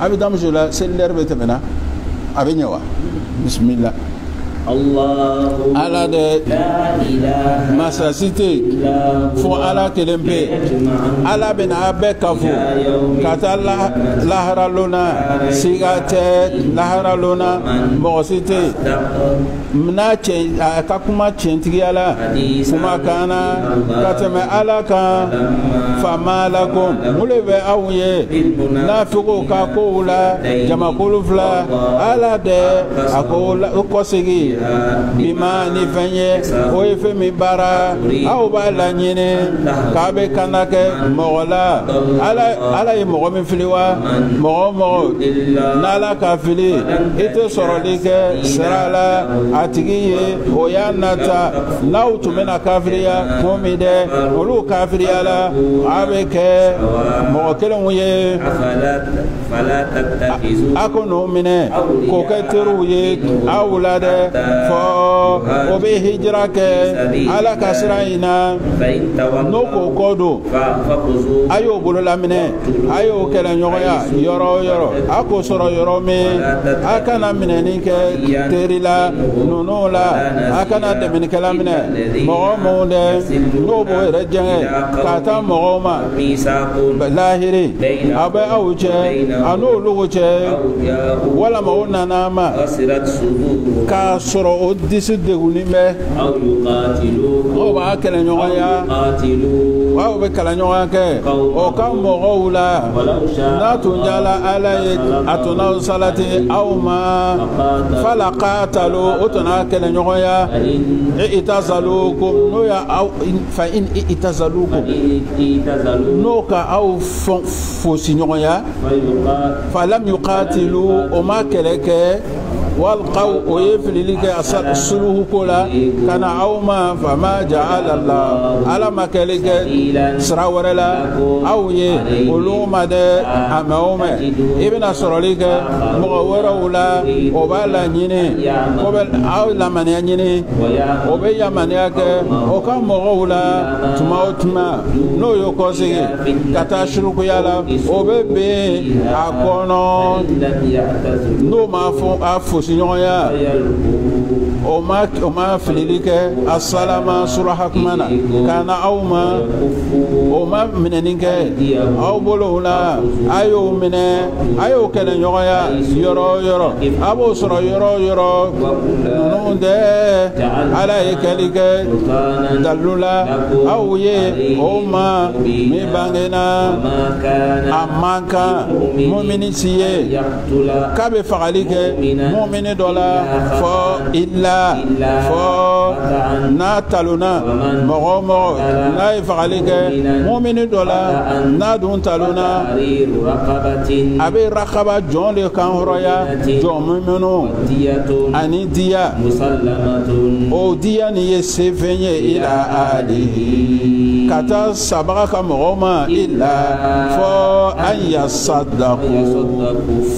abi damjola seller be tamana abi nyawa bismillah الله ala de لا إله masasite fo ala kelempe ala bena abe kafu kata lahara lona sigate lahara lona mosite mna che akakuma chentigi ala kuma kana katame ala ka famalakum mulebe awye nafiqo ka ko la jama kulufla ala de akola kosigi bima ni fenye o efe mi bara aw ba la nyine ka be kanake mogola ala ye mogo min filiwa mogo nala ka fili ite soroli ke serala atigi ye o ya nata naw tumena kafiriya momi de olu kafiriya la abe ke mogo kelen ye ako no mine ko ke teru ye awula de fo o be hijra ke ala kasraina no ko kodo ayo bolo lamine ayo kala nyoya yoro ako soro yoro me akana mine ni ke terila nono la akana de min kala mine mo de no bo rejenge kata mo ma lahiri abe awche anu lugoche wala mo nana ma ka soro o disu de unime o ba kala nyoya wa be kala nyoya ke o ka mo wula na tunjala ala atuna salati aw ma fala qatalu utuna kala nyoya itazalukum no ya aw fa in itazalukum no ka aw fo sinyoya falam yuqatilu o ma keleke والقو ويفلي لك سلوه كلا كان عوما فما جعل الله على مكالك سراور لا أو يقولوا مدى أموما ابن أسرالك مغورة ولا وبالا نيني وبال أو لمن ينيني وبي يمنيك وكان مغولا تموتما نو يوكوسي كتاشرك يالا وبي أكونو نو ما signora o ma fililike assalama surahakmana kana awma o ma minenike aw bolowla ayo mine ayo kele nyoya yoro abo soro yoro nunde ala yekelike dalula aw ye o ma mi bangena amaka mu'mini siye kabe fagalike mu'mini dola fo illa fo na taluna mogo na ifalike mu'mini dola na dun taluna abe rakaba jon le kan horoya jon mu'minu ani diya o diya ni yesefenye ila alihi kata sabaka mogoma illa fo an yasaddaqu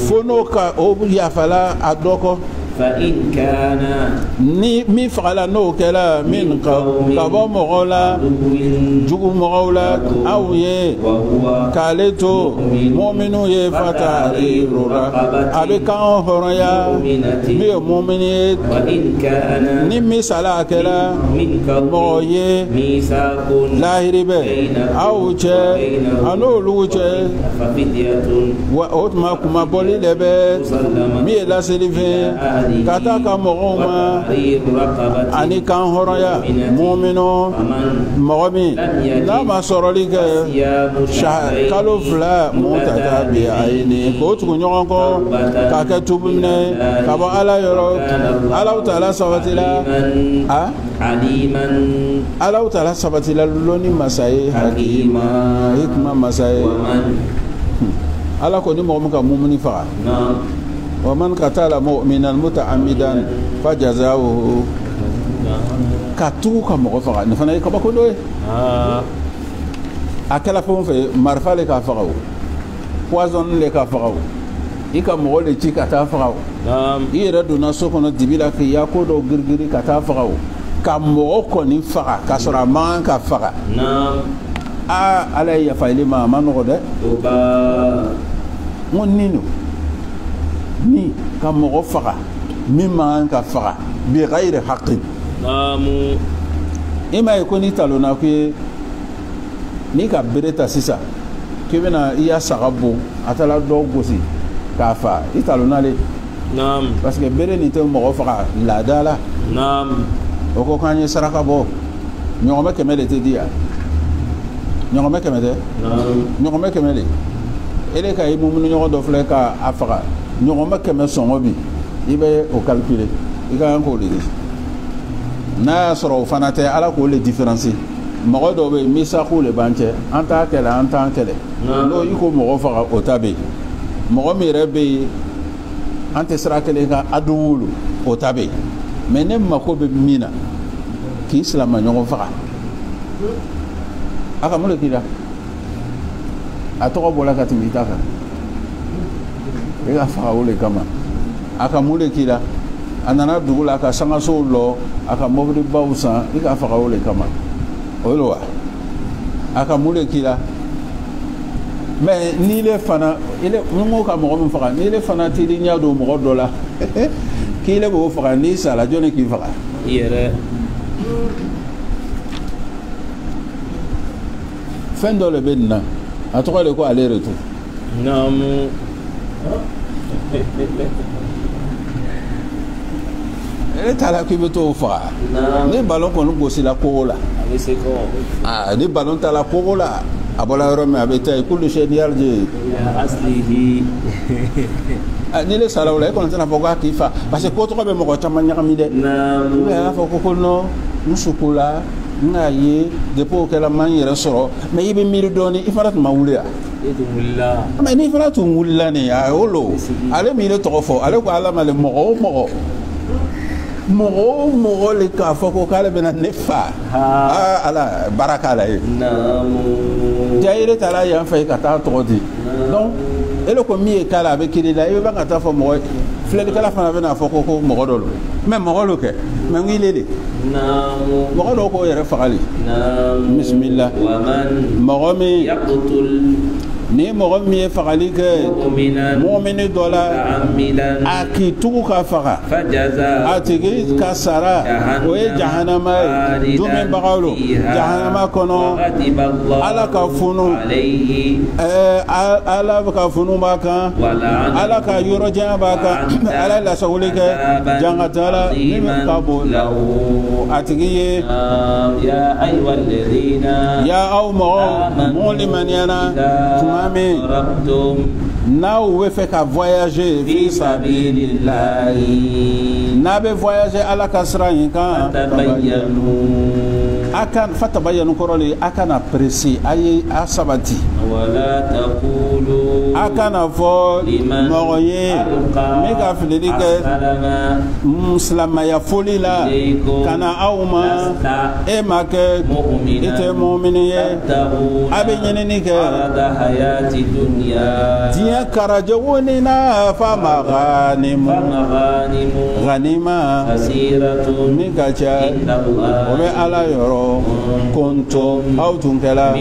fono ka o yafala adoko فإن كان ni mi fagala no kala min kabo mogola jugu mogola aw ye kaleto mu'minu ye fatarira abe kan horoya mi mu'mini ni mi sala kala moye lahiribe aw che ano luche wa otma kuma boli lebe mi la selive kata ka mogoma ani kan horoya mu'mino mogomi na ma soroli ke kalo fla mutata bi aini ko tugu nyogon ko ka ke tubumne ka bo ala yoro ala taala sabatila aliman ala taala sabatila loni masai hakima hikma masai ala ko ni mogom ka mu'mini fa ومن قتل مؤمنا متعمدا فجزاؤه كاتوكا مغفرا نفنا يكبا كله اكلا فون في مرفالي كافغو poison le ka faga i ka mɔgɔ le ci ka taa faga i yɛrɛ donna so kɔnɔ dibi la k'i ya ko dɔ girigiri ka taa faga ka mɔgɔ kɔni faga ka sɔrɔ a man kan ka faga ala ye yafayili ma a ma nɔgɔ dɛ n ko ni ka mɔgɔ faga min man kan ka faga bi ghayri haqqin i ma ye ko ni talonna ko ye ni ka bere ta sisan k'i bɛna i ya saga bon a taara dɔ gosi k'a fa i talonna le parce que bere nin tɛ mɔgɔ faga laada la o ko k'an ye saraka bɔ ɲɔgɔmɛ 100 de tɛ di yan ɲɔgɔmɛ 100 tɛ ɲɔgɔmɛ 100 de ele ka i mumunu ɲɔgɔn dɔ filɛ ka a faga ɲɔgɔmɛ 100 sɔngɔ bi i bɛ o calculer i ka kan k'o de di n'a y'a sɔrɔ o fana tɛ ala k'o le différence mɔgɔ dɔw bɛ yen misaku le b'an cɛ an t'a kɛlɛ an t'an kɛlɛ n'o i ko mɔgɔ faga o ta bɛ yen mɔgɔ min yɛrɛ bɛ yen an tɛ sira kelen kan a wolo o ta bɛ yen mais ne mako bɛ min na k'i silama ɲɔgɔn faga a ka mun de k'i la a tɔgɔ bɔra ka tɛmɛ i ta kan i ka faga o de kama a ka mun de k'i la a nana dugu la a ka sangasow lɔ a ka mɔbilibaw san i ka faga o de kama o ye wa a ka mun de k'i la mais n'i le fana ni ko ka mɔgɔ min faga n'i le fana t'i ɲɛ don mɔgɔ dɔ la k'i le b'o faga n'i sara jɔnni k'i faga i yɛrɛ fɛn dɔ le bɛ nin na a tɔgɔ de ko ale retour naamu ele t'a la k'i bɛ t'o faga ni ballon kɔni gosila kogo la a bɛ se kɔ ni ballon t'a la kogo la a bɔra yɔrɔ min a bɛ taa yen kulu sɛ n'i arje aslihi ni le sara o la e kɔni tɛna fɔ k'a k'i fa parce que ko tɔgɔ bɛ mɔgɔ caman ɲagami dɛ naamu a y'a fɔ ko non n suko la n k'a ye depuis o kɛla man n yɛrɛ sɔrɔ mais i bɛ miiri dɔɔni i fana tun ma wuli yan e tun wulila mais n'i fana tun wulila nin a y'o lo ale min le tɔgɔ fɔ ale ko ala ma le mɔgɔ o mɔgɔ le k'a fɔ ko k'ale bɛna ne fa ala baraka la ye jayire taara yan fɛ ka taa tɔgɔ di donc ele ko min ye k'a la a bɛ kiri la i bɛ ka taa fɔ mɔgɔ filɛlikɛla fana bɛna fɔ ko mɔgɔ dɔ lo mais mɔgɔ lo kɛ mais n le de mɔgɔ dɔw k'o yɛrɛ fagali bisimila mɔgɔ min ni mɔgɔ min ye fagali kɛ mɔmini dɔ la a k'i tugu ka faga a tigi ka sara o ye jahanama ye dumibagaw lo jahanama kɔnɔ ala ka funu ala ka funu b'a kan ala ka yɔrɔ janya b'a kan ala ye lasagoli kɛ jangatala min ka bon a tigi ye ya aw mɔgɔw mun limaniyana tuma min n'aw bɛ fɛ ka voyager fi sabilillahi n'a bɛ voyager ala ka sira in kan a ka fatabayanu kɔrɔ le a kana pressé a ye a sabati a kana fɔ mɔgɔ ye min ka filili kɛ silamɛya foli la ka na aw ma e ma kɛ i tɛ mɔmini ye a bɛ ɲinini kɛ diɲɛ karajogo ni na fama ganima min ka ca o bɛ ala yɔrɔ konto aw tun kɛla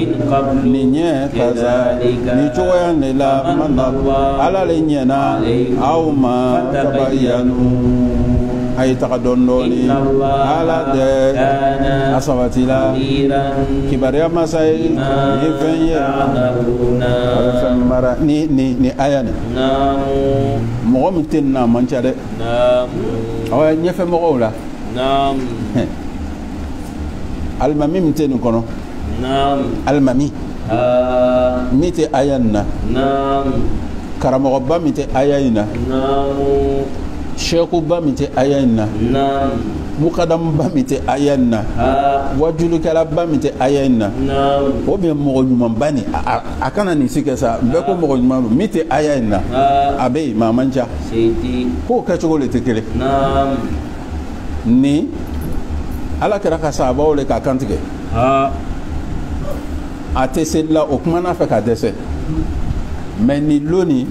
nin ɲɛ kaza ni cogoya de la mana ala le ɲɛna aw ma tabayanu a ye taga dɔɔni ala tɛ a sabatila kibaruya masa ye ni fɛn ye a bɛ fɛn mara ni aya nin mɔgɔ min tɛ nin na a man ca dɛ aw ɲɛfɛ mɔgɔw la alimami min tɛ nin kɔnɔ alimami min tɛ aya nin na karamɔgɔba min tɛ aya in na sɛkuba min tɛ aya in na mukadamuba min tɛ aya in na wajulikɛlaba min tɛ aya in na o bɛ mɔgɔ ɲumanba nin a kana nin si kɛ sa bɛɛ ko mɔgɔ ɲuman don min tɛ aya in na a bɛ yen maa man ca k'o kɛcogo de tɛ kelen ni ala kɛra ka sababaw le k'a kantigɛ a tɛ seli la o kumana fɛ ka dɛsɛ mais ni loni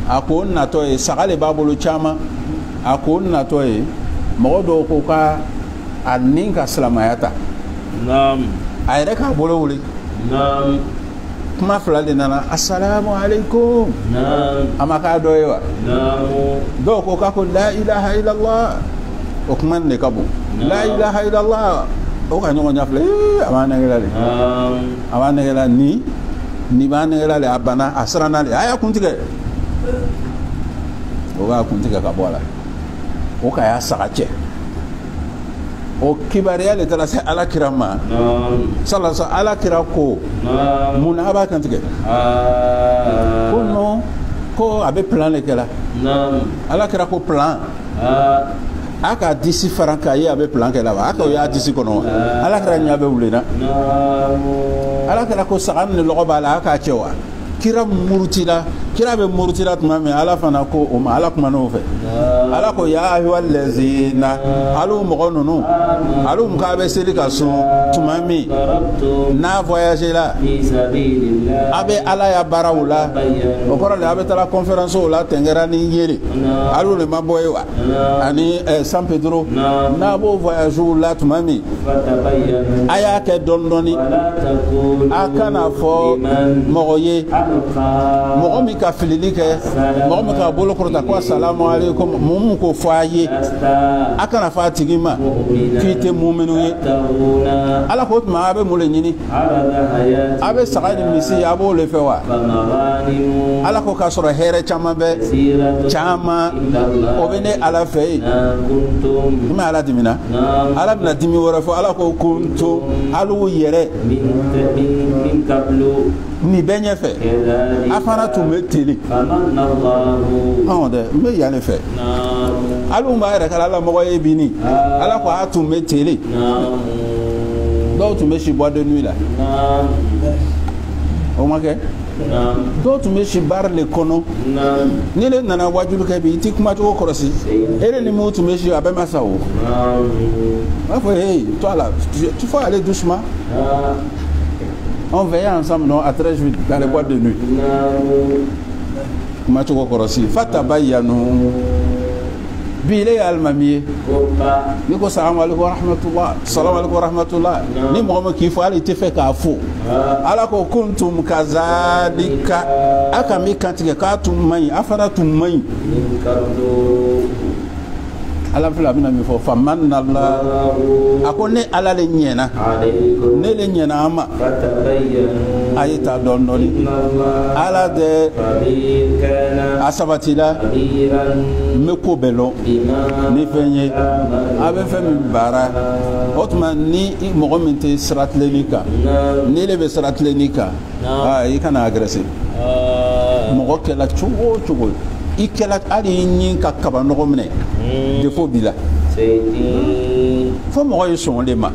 ako nato e sagale babolo chama ako nato e modo ko ka aninka salamayata Naam. ayre ka bolo wuli Naam. kuma fila de nana assalamu alaikum Naam. amaka do yewa Naam. do ko ka ko la ilaha illallah o kuma ne kabu la ilaha illallah o ka nyongo nyafle amana ngela le amana ngela ni ba ngela le abana asrana le aya kuntige o ga kuntige ka bola o ka ya sagache o kibariya le tala se ala kirama sallallahu ala kirako mun aba kantige ko no ko abe plan le kala ala kirako plan aka disi faranka ye abe plan kala ba aka ya disi kono ala kira nya be wulena ala kira ko sagan ne logo bala aka cewa kira murtila kira be murtila tuma me ala fana ko o ma ala kuma no fe ala ko ya ayyuhal ladzina alu mogonunu alu mka be selika so tuma mi na voyager la abe ala ya barawula o koro le abe tala conférence la tengera ni yele alu le maboye wa ani San Pedro na bo voyage la tuma mi aya ke dondoni akana fo mogoye mogo mi ka filili kɛ mogo mi ka bolo kɔrɔta ko assalamu alaikum mun ko fɔ a ye a kana fɔ a tigi ma k'i tɛ muminu ye ala ko tuma a bɛ mun de ɲini a bɛ saga ni misi a b'o le fɛ wa ala ko k'a sɔrɔ hɛrɛ caman bɛ caman o bɛ ne ala fɛ yen i ma ala dimina ala bɛna dimi wɛrɛ fɔ ala ko kuntum alu yɛrɛ ni bɛ ɲɛfɛ a fana tun bɛ teli dɛ n bɛ yan ne fɛ alu b'a yɛrɛ kala ala mɔgɔ ye bini ala ko a tun bɛ teli dɔw tun bɛ si boîte de nuit la o ma kɛ dɔw tun bɛ si bar le kɔnɔ ni ne nana wajulu kɛ bi i ti kuma cogo kɔrɔsi e ni mun tun bɛ si a bɛ ma sa o b'a fɔ hey toi là tu faut aller doucement. On veillait ensemble non, à 13 juillet dans les boîtes de nuit. Macho Korosi, Fatabayanu, Bile Almami, Niko Salam alaikum wa rahmatullah, Salam alaikum wa rahmatullah, ni Mohamed Kifal était fait qu'à faux. Alako kuntum kazalika, akami kantika katumai, afara tumai. Ala fila bina mi fɔ faman nala a ko ne ala le ɲɛna ne le ɲɛna a ma a ye ta dɔn dɔɔni ala de a sabatila n bɛ ko bɛɛ lɔn ni fɛn ye a bɛ fɛn min baara o tuma ni mɔgɔ min tɛ siratilenni kan ni le bɛ siratilenni kan i kana agressé mɔgɔ kɛla cogo o cogo i kɛla hali i ɲi ka kaba nɔgɔ minɛ défaut b'i la fo mɔgɔ ye sɔn de ma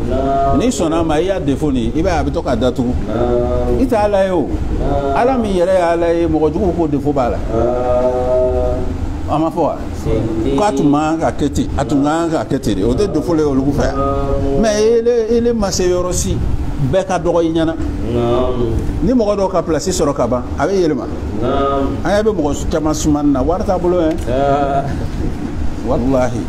n'i sɔnna a ma i y'a défaut nin i b'a ye a bɛ to ka datugu i tɛ ala ye o ala min yɛrɛ ye ala ye mɔgɔ jugu ko défaut b'a la a ma fɔ wa k'a tun man kan ka kɛ ten a tun kan ka kɛ ten de o tɛ défaut le olu fɛ yan mais ele ma se yɔrɔ si bɛɛ ka dɔgɔ i ɲɛna ni mɔgɔ dɔw ka place sɔrɔ ka ban a bɛ yɛlɛma an y'a bɛ mɔgɔ caman sumani na wari t'a bolo yɛn walahi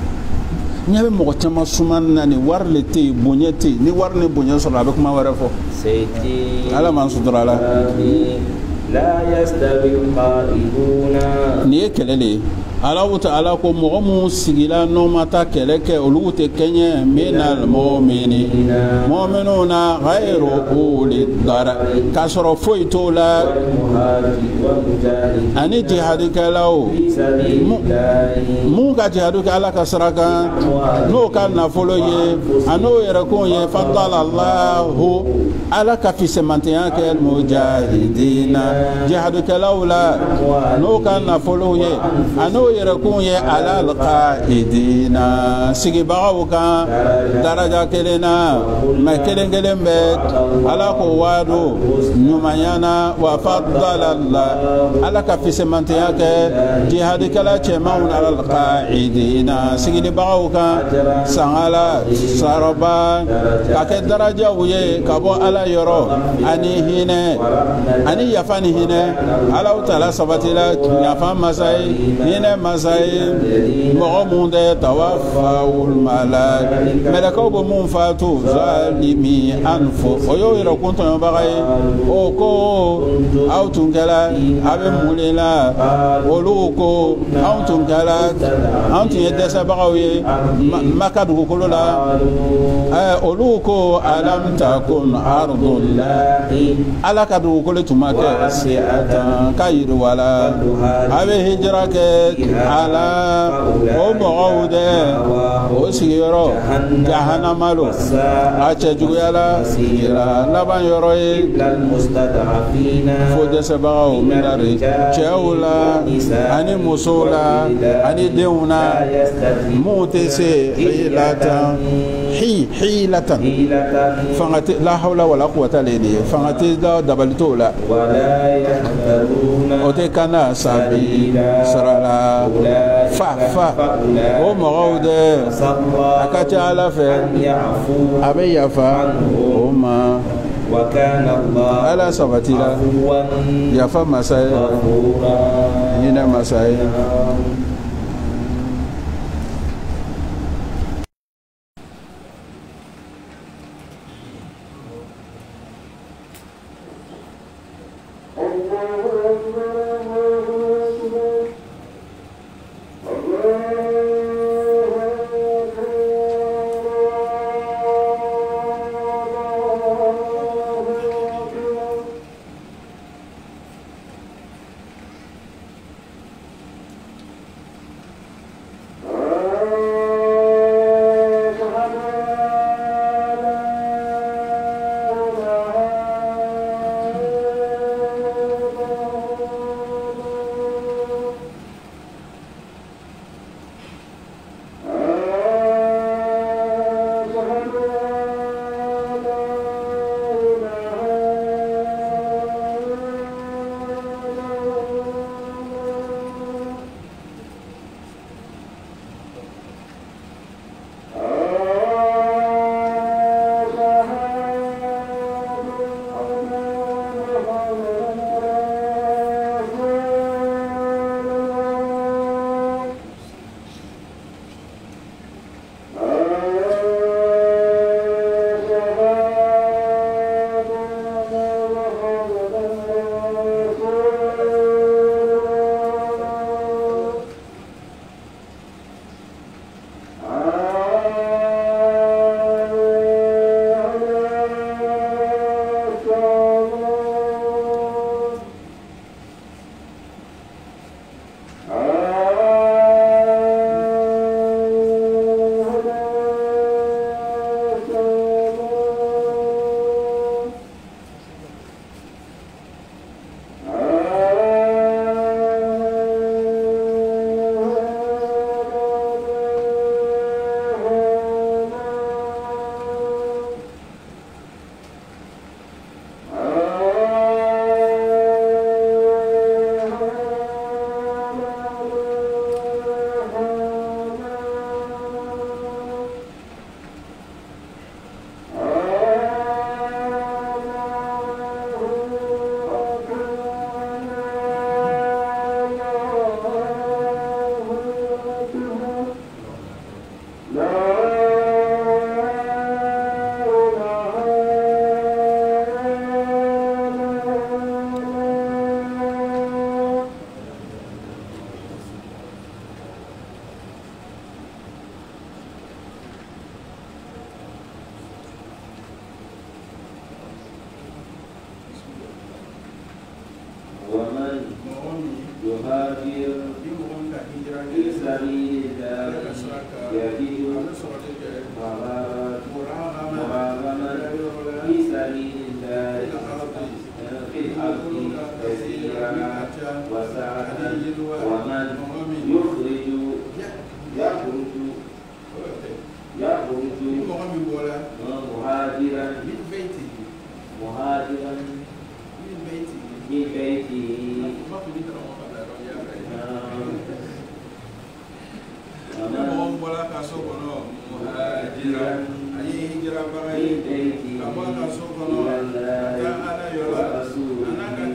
n y'a bɛ mɔgɔ caman sumani na ni wari le tɛ yen bonya tɛ yen ni wari ni bonya sɔrɔ a bɛ kuma wɛrɛ fɔ ala m'an sutura la nin ye kɛlɛ de ye Allahu ta'ala ko mɔgɔ mun sigila n'o ma taa kɛlɛ kɛ olu tɛ kɛɲɛ minal mu'minuna ghayru uli dara k'a sɔrɔ foyi t'o la ani jihadikɛlaw mun ka jihadu kɛ Ala ka sira kan n'o ka nafolo ye a n'o yɛrɛkun ye fadalallahu Ala ka fisɛmantɛya kɛ mujahidina jihadikɛlaw la n'o ka nafolo ye a n'o yɛrɛkun ye alal qaidina sigibagaw kan daraja kelen na mɛ kelen kelen bɛ Ala ko waado ɲumanya na wa fadalala Ala ka fisɛmantɛya kɛ jihadikɛla cɛmanw na alal qaidina sigibagaw kan sangala saraba ka kɛ darajaw ye ka bɔ Ala yɔrɔ ani hinɛ ani yafa ni hinɛ alaw taala sabatila yafa masa ye hinɛ masa ye mɔgɔ mun tɛ tawafawul malak mɛlɛkaw bɛ mun fatu zalimi anfo o y'o yɛrɛ kun tɔɲɔbaga ye o ko aw tun kɛla a bɛ mun de la olu ko anw tun kɛla anw tun ye dɛsɛbagaw ye maka dugukolo la olu ko alam takun ardullahi ala ka dugukolo tun ma kɛ si'atan ka yiriwala a bɛ hijira kɛ ala o mɔgɔw dɛ o sigiyɔrɔ jahanama lo a cɛ juguyala sigira laban yɔrɔ ye fo dɛsɛbagaw minari cɛw la ani musow la ani denw na mun tɛ se hilatan fanga tɛ la hawla wala quwwata le de fanga tɛ da dabali t'o la o tɛ kana sabi sarala fa o mɔgɔw dɛ a ka ca ala fɛ a bɛ yafa o ma ala sabatila yafa masa ye hinɛ masa ye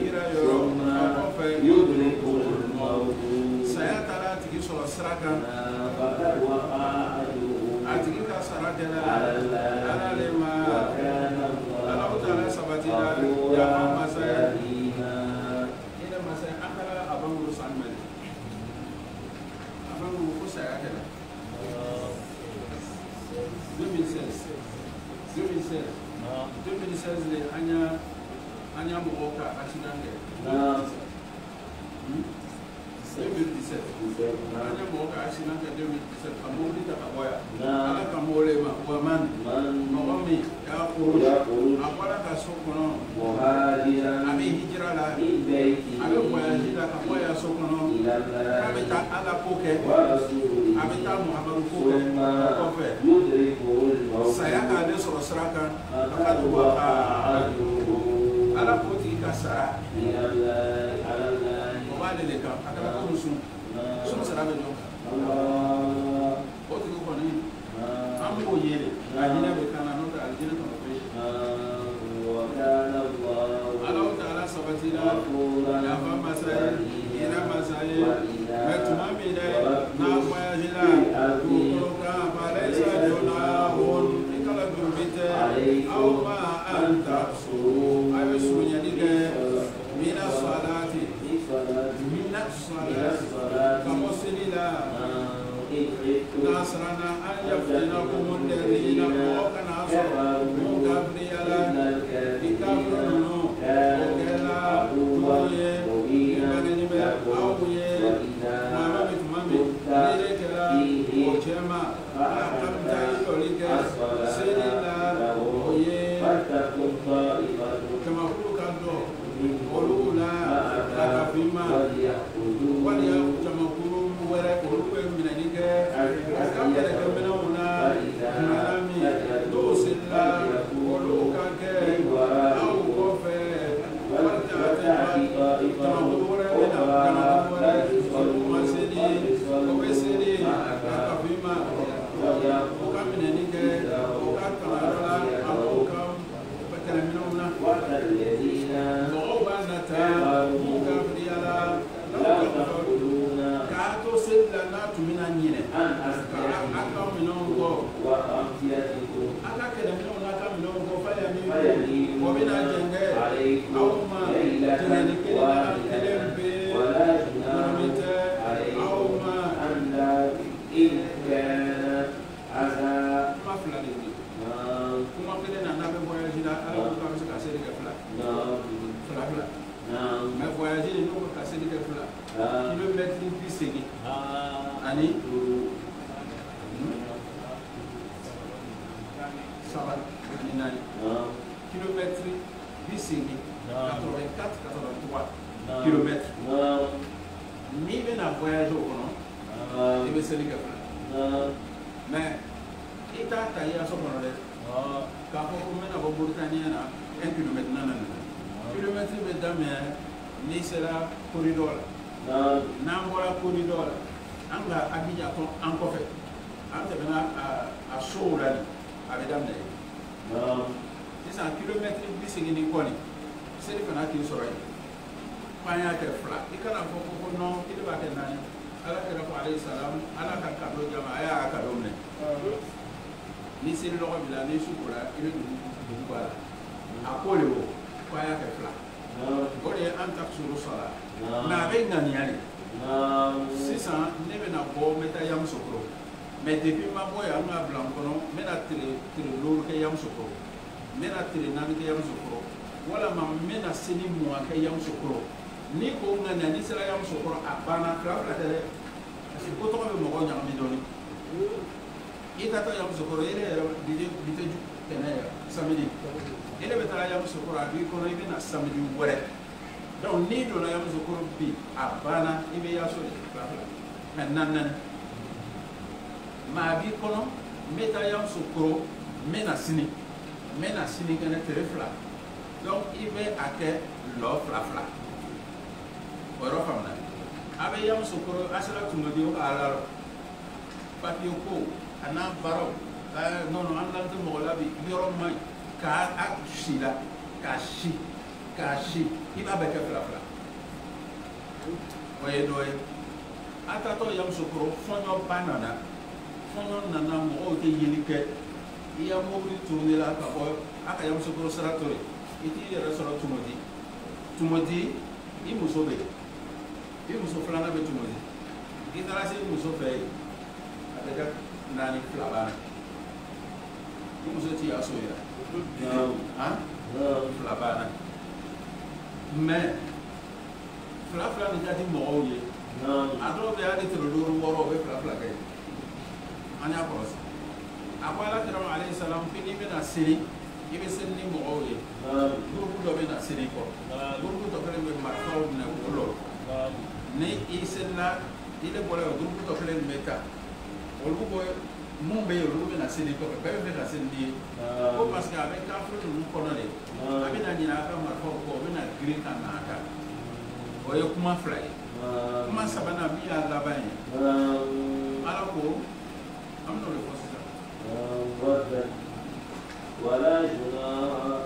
Hijira iti yɛrɛ sɔrɔ tumodi tumodi i muso bɛ i muso filanan bɛ tumodi i taara se muso fɛ yen a bɛ kɛ naani fila banna i muso ti y'a so yɛrɛ fila banna mais fila nin ka di mɔgɔw ye a dɔw bɛ hali tɛmɛ duuru wɔɔrɔ o bɛ fila kɛ an y'a kɔlɔsi a ko Alakira alayhi salam ko n'i bɛna seli i bɛ seli ni mɔgɔw ye gurupu dɔ bɛ na seli kɔrɔ gurupu dɔ fana bɛ marifaw minɛ bolo ni i selila i de bɔra yen gurupu dɔ fana bɛ ta olu ko mun bɛ yen olu bɛ na seli kɔrɔ bɛɛ bɛ fɛ ka seli ni ye ko parce que a bɛ kafiri ninnu kɔnɔ de a bɛ na ɲinɛ a ka marifaw kɔ o bɛ na girin ka na a kan o ye kuma fila ye kuma sabanan min y'a laban ye Ala ko an bɛ n'o de fɔ sisan ولا جناح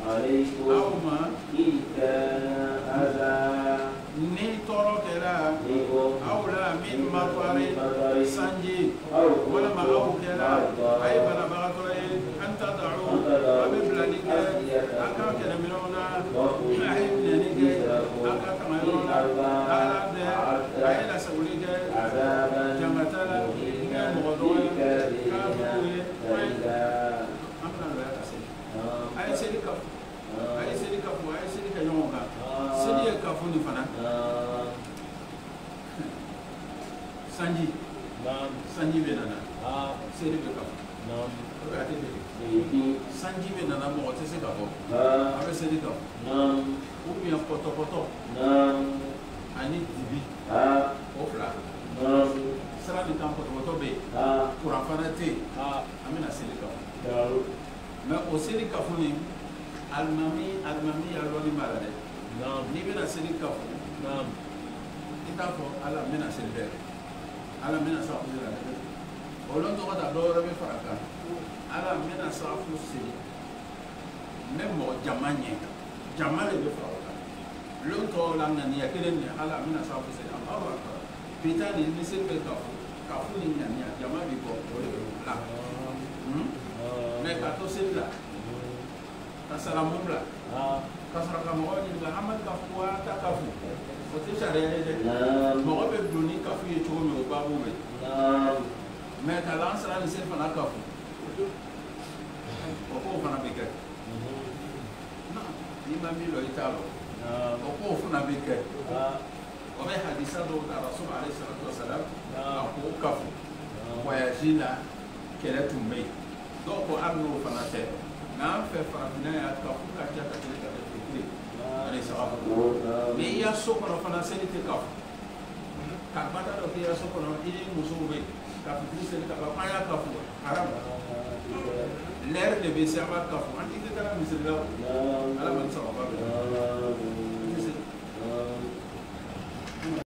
عليكم إن كان أذى ni tɔɔrɔ kɛra aw la min mafari sanji walima aw kɛra a ye banabagatɔ ye an ta da'u a bɛ bilali kɛ a ka kɛlɛminɛnw na a ye minɛni kɛ a ka tangayɔrɔ la Ala bɛ a ye lasagoli kɛ jangata la kɛ mɔgɔ dɔgɔ ye k'a fɔ ye an bɛna lɔya ka seli a ye seli ka a ye seli ka fɔ a ye seli kɛ ɲɔgɔn kan seli ye ka fɔ nin fana sanji bɛ nana seli bɛ ka fɔ o bɛ a tɛ bɛn sanji bɛ nana mɔgɔ tɛ se ka fɔ a bɛ seli ka fɔ ou bien pɔtɔpɔtɔ ani dibi o fila sira nin kan pɔtɔpɔtɔ bɛ yen kuran fana tɛ yen an bɛna seli ka fɔ mais o seli ka fɔ nin alimami y'a lɔnni b'a la dɛ n'i bɛna seli ka fɔ i t'a fɔ Ala n bɛna seli bɛɛ kɛ Ala n bɛna safu seli dɛ o lɔn tɔgɔ ta dɔ wɛrɛ bɛ fara kan Ala n bɛna safu seli n bɛ mɔgɔ jama ɲɛ jama de bɛ fara o kan lɔn tɔw la ŋaniya kelen nin Ala n bɛna safu seli Alahu akbar bi ta nin ni seli bɛ ka fɔ ni ŋaniya jama bɛ bɔ o de bɛ bila mais ka to seli la ka salamu bila ka sɔrɔ ka mɔgɔw ɲininka Amadu ka fɔ wa ta ka fɔ o tɛ sariya ye dɛ mɔgɔ bɛ don ni kafu ye cogo min o baabu bɛ mais ka lan sira ni seli fana ka fɔ o k'o fana bɛ kɛ n'i ma min dɔn i t'a lɔ o k'o fana bɛ kɛ o bɛ hadisa dɔw ta Rasul alayhi salatu wa salam a k'o ka fɔ voyage la kɛlɛ tun bɛ yen dɔw ko hali n'o fana tɛ n'an fɛ farafinna y'a kafu ka ca ka tɛmɛ ka tɛmɛ fitiri ani sababu mais i y'a so kɔnɔ fana seli tɛ kafu ka bada dɔ k'i y'a so kɔnɔ i ni musow bɛ ka fitiri seli ka ban an y'a kafu haram l'heure de bɛ se an b'a kafu an tɛ kɛ misiri la Ala ma ni sababa bɛ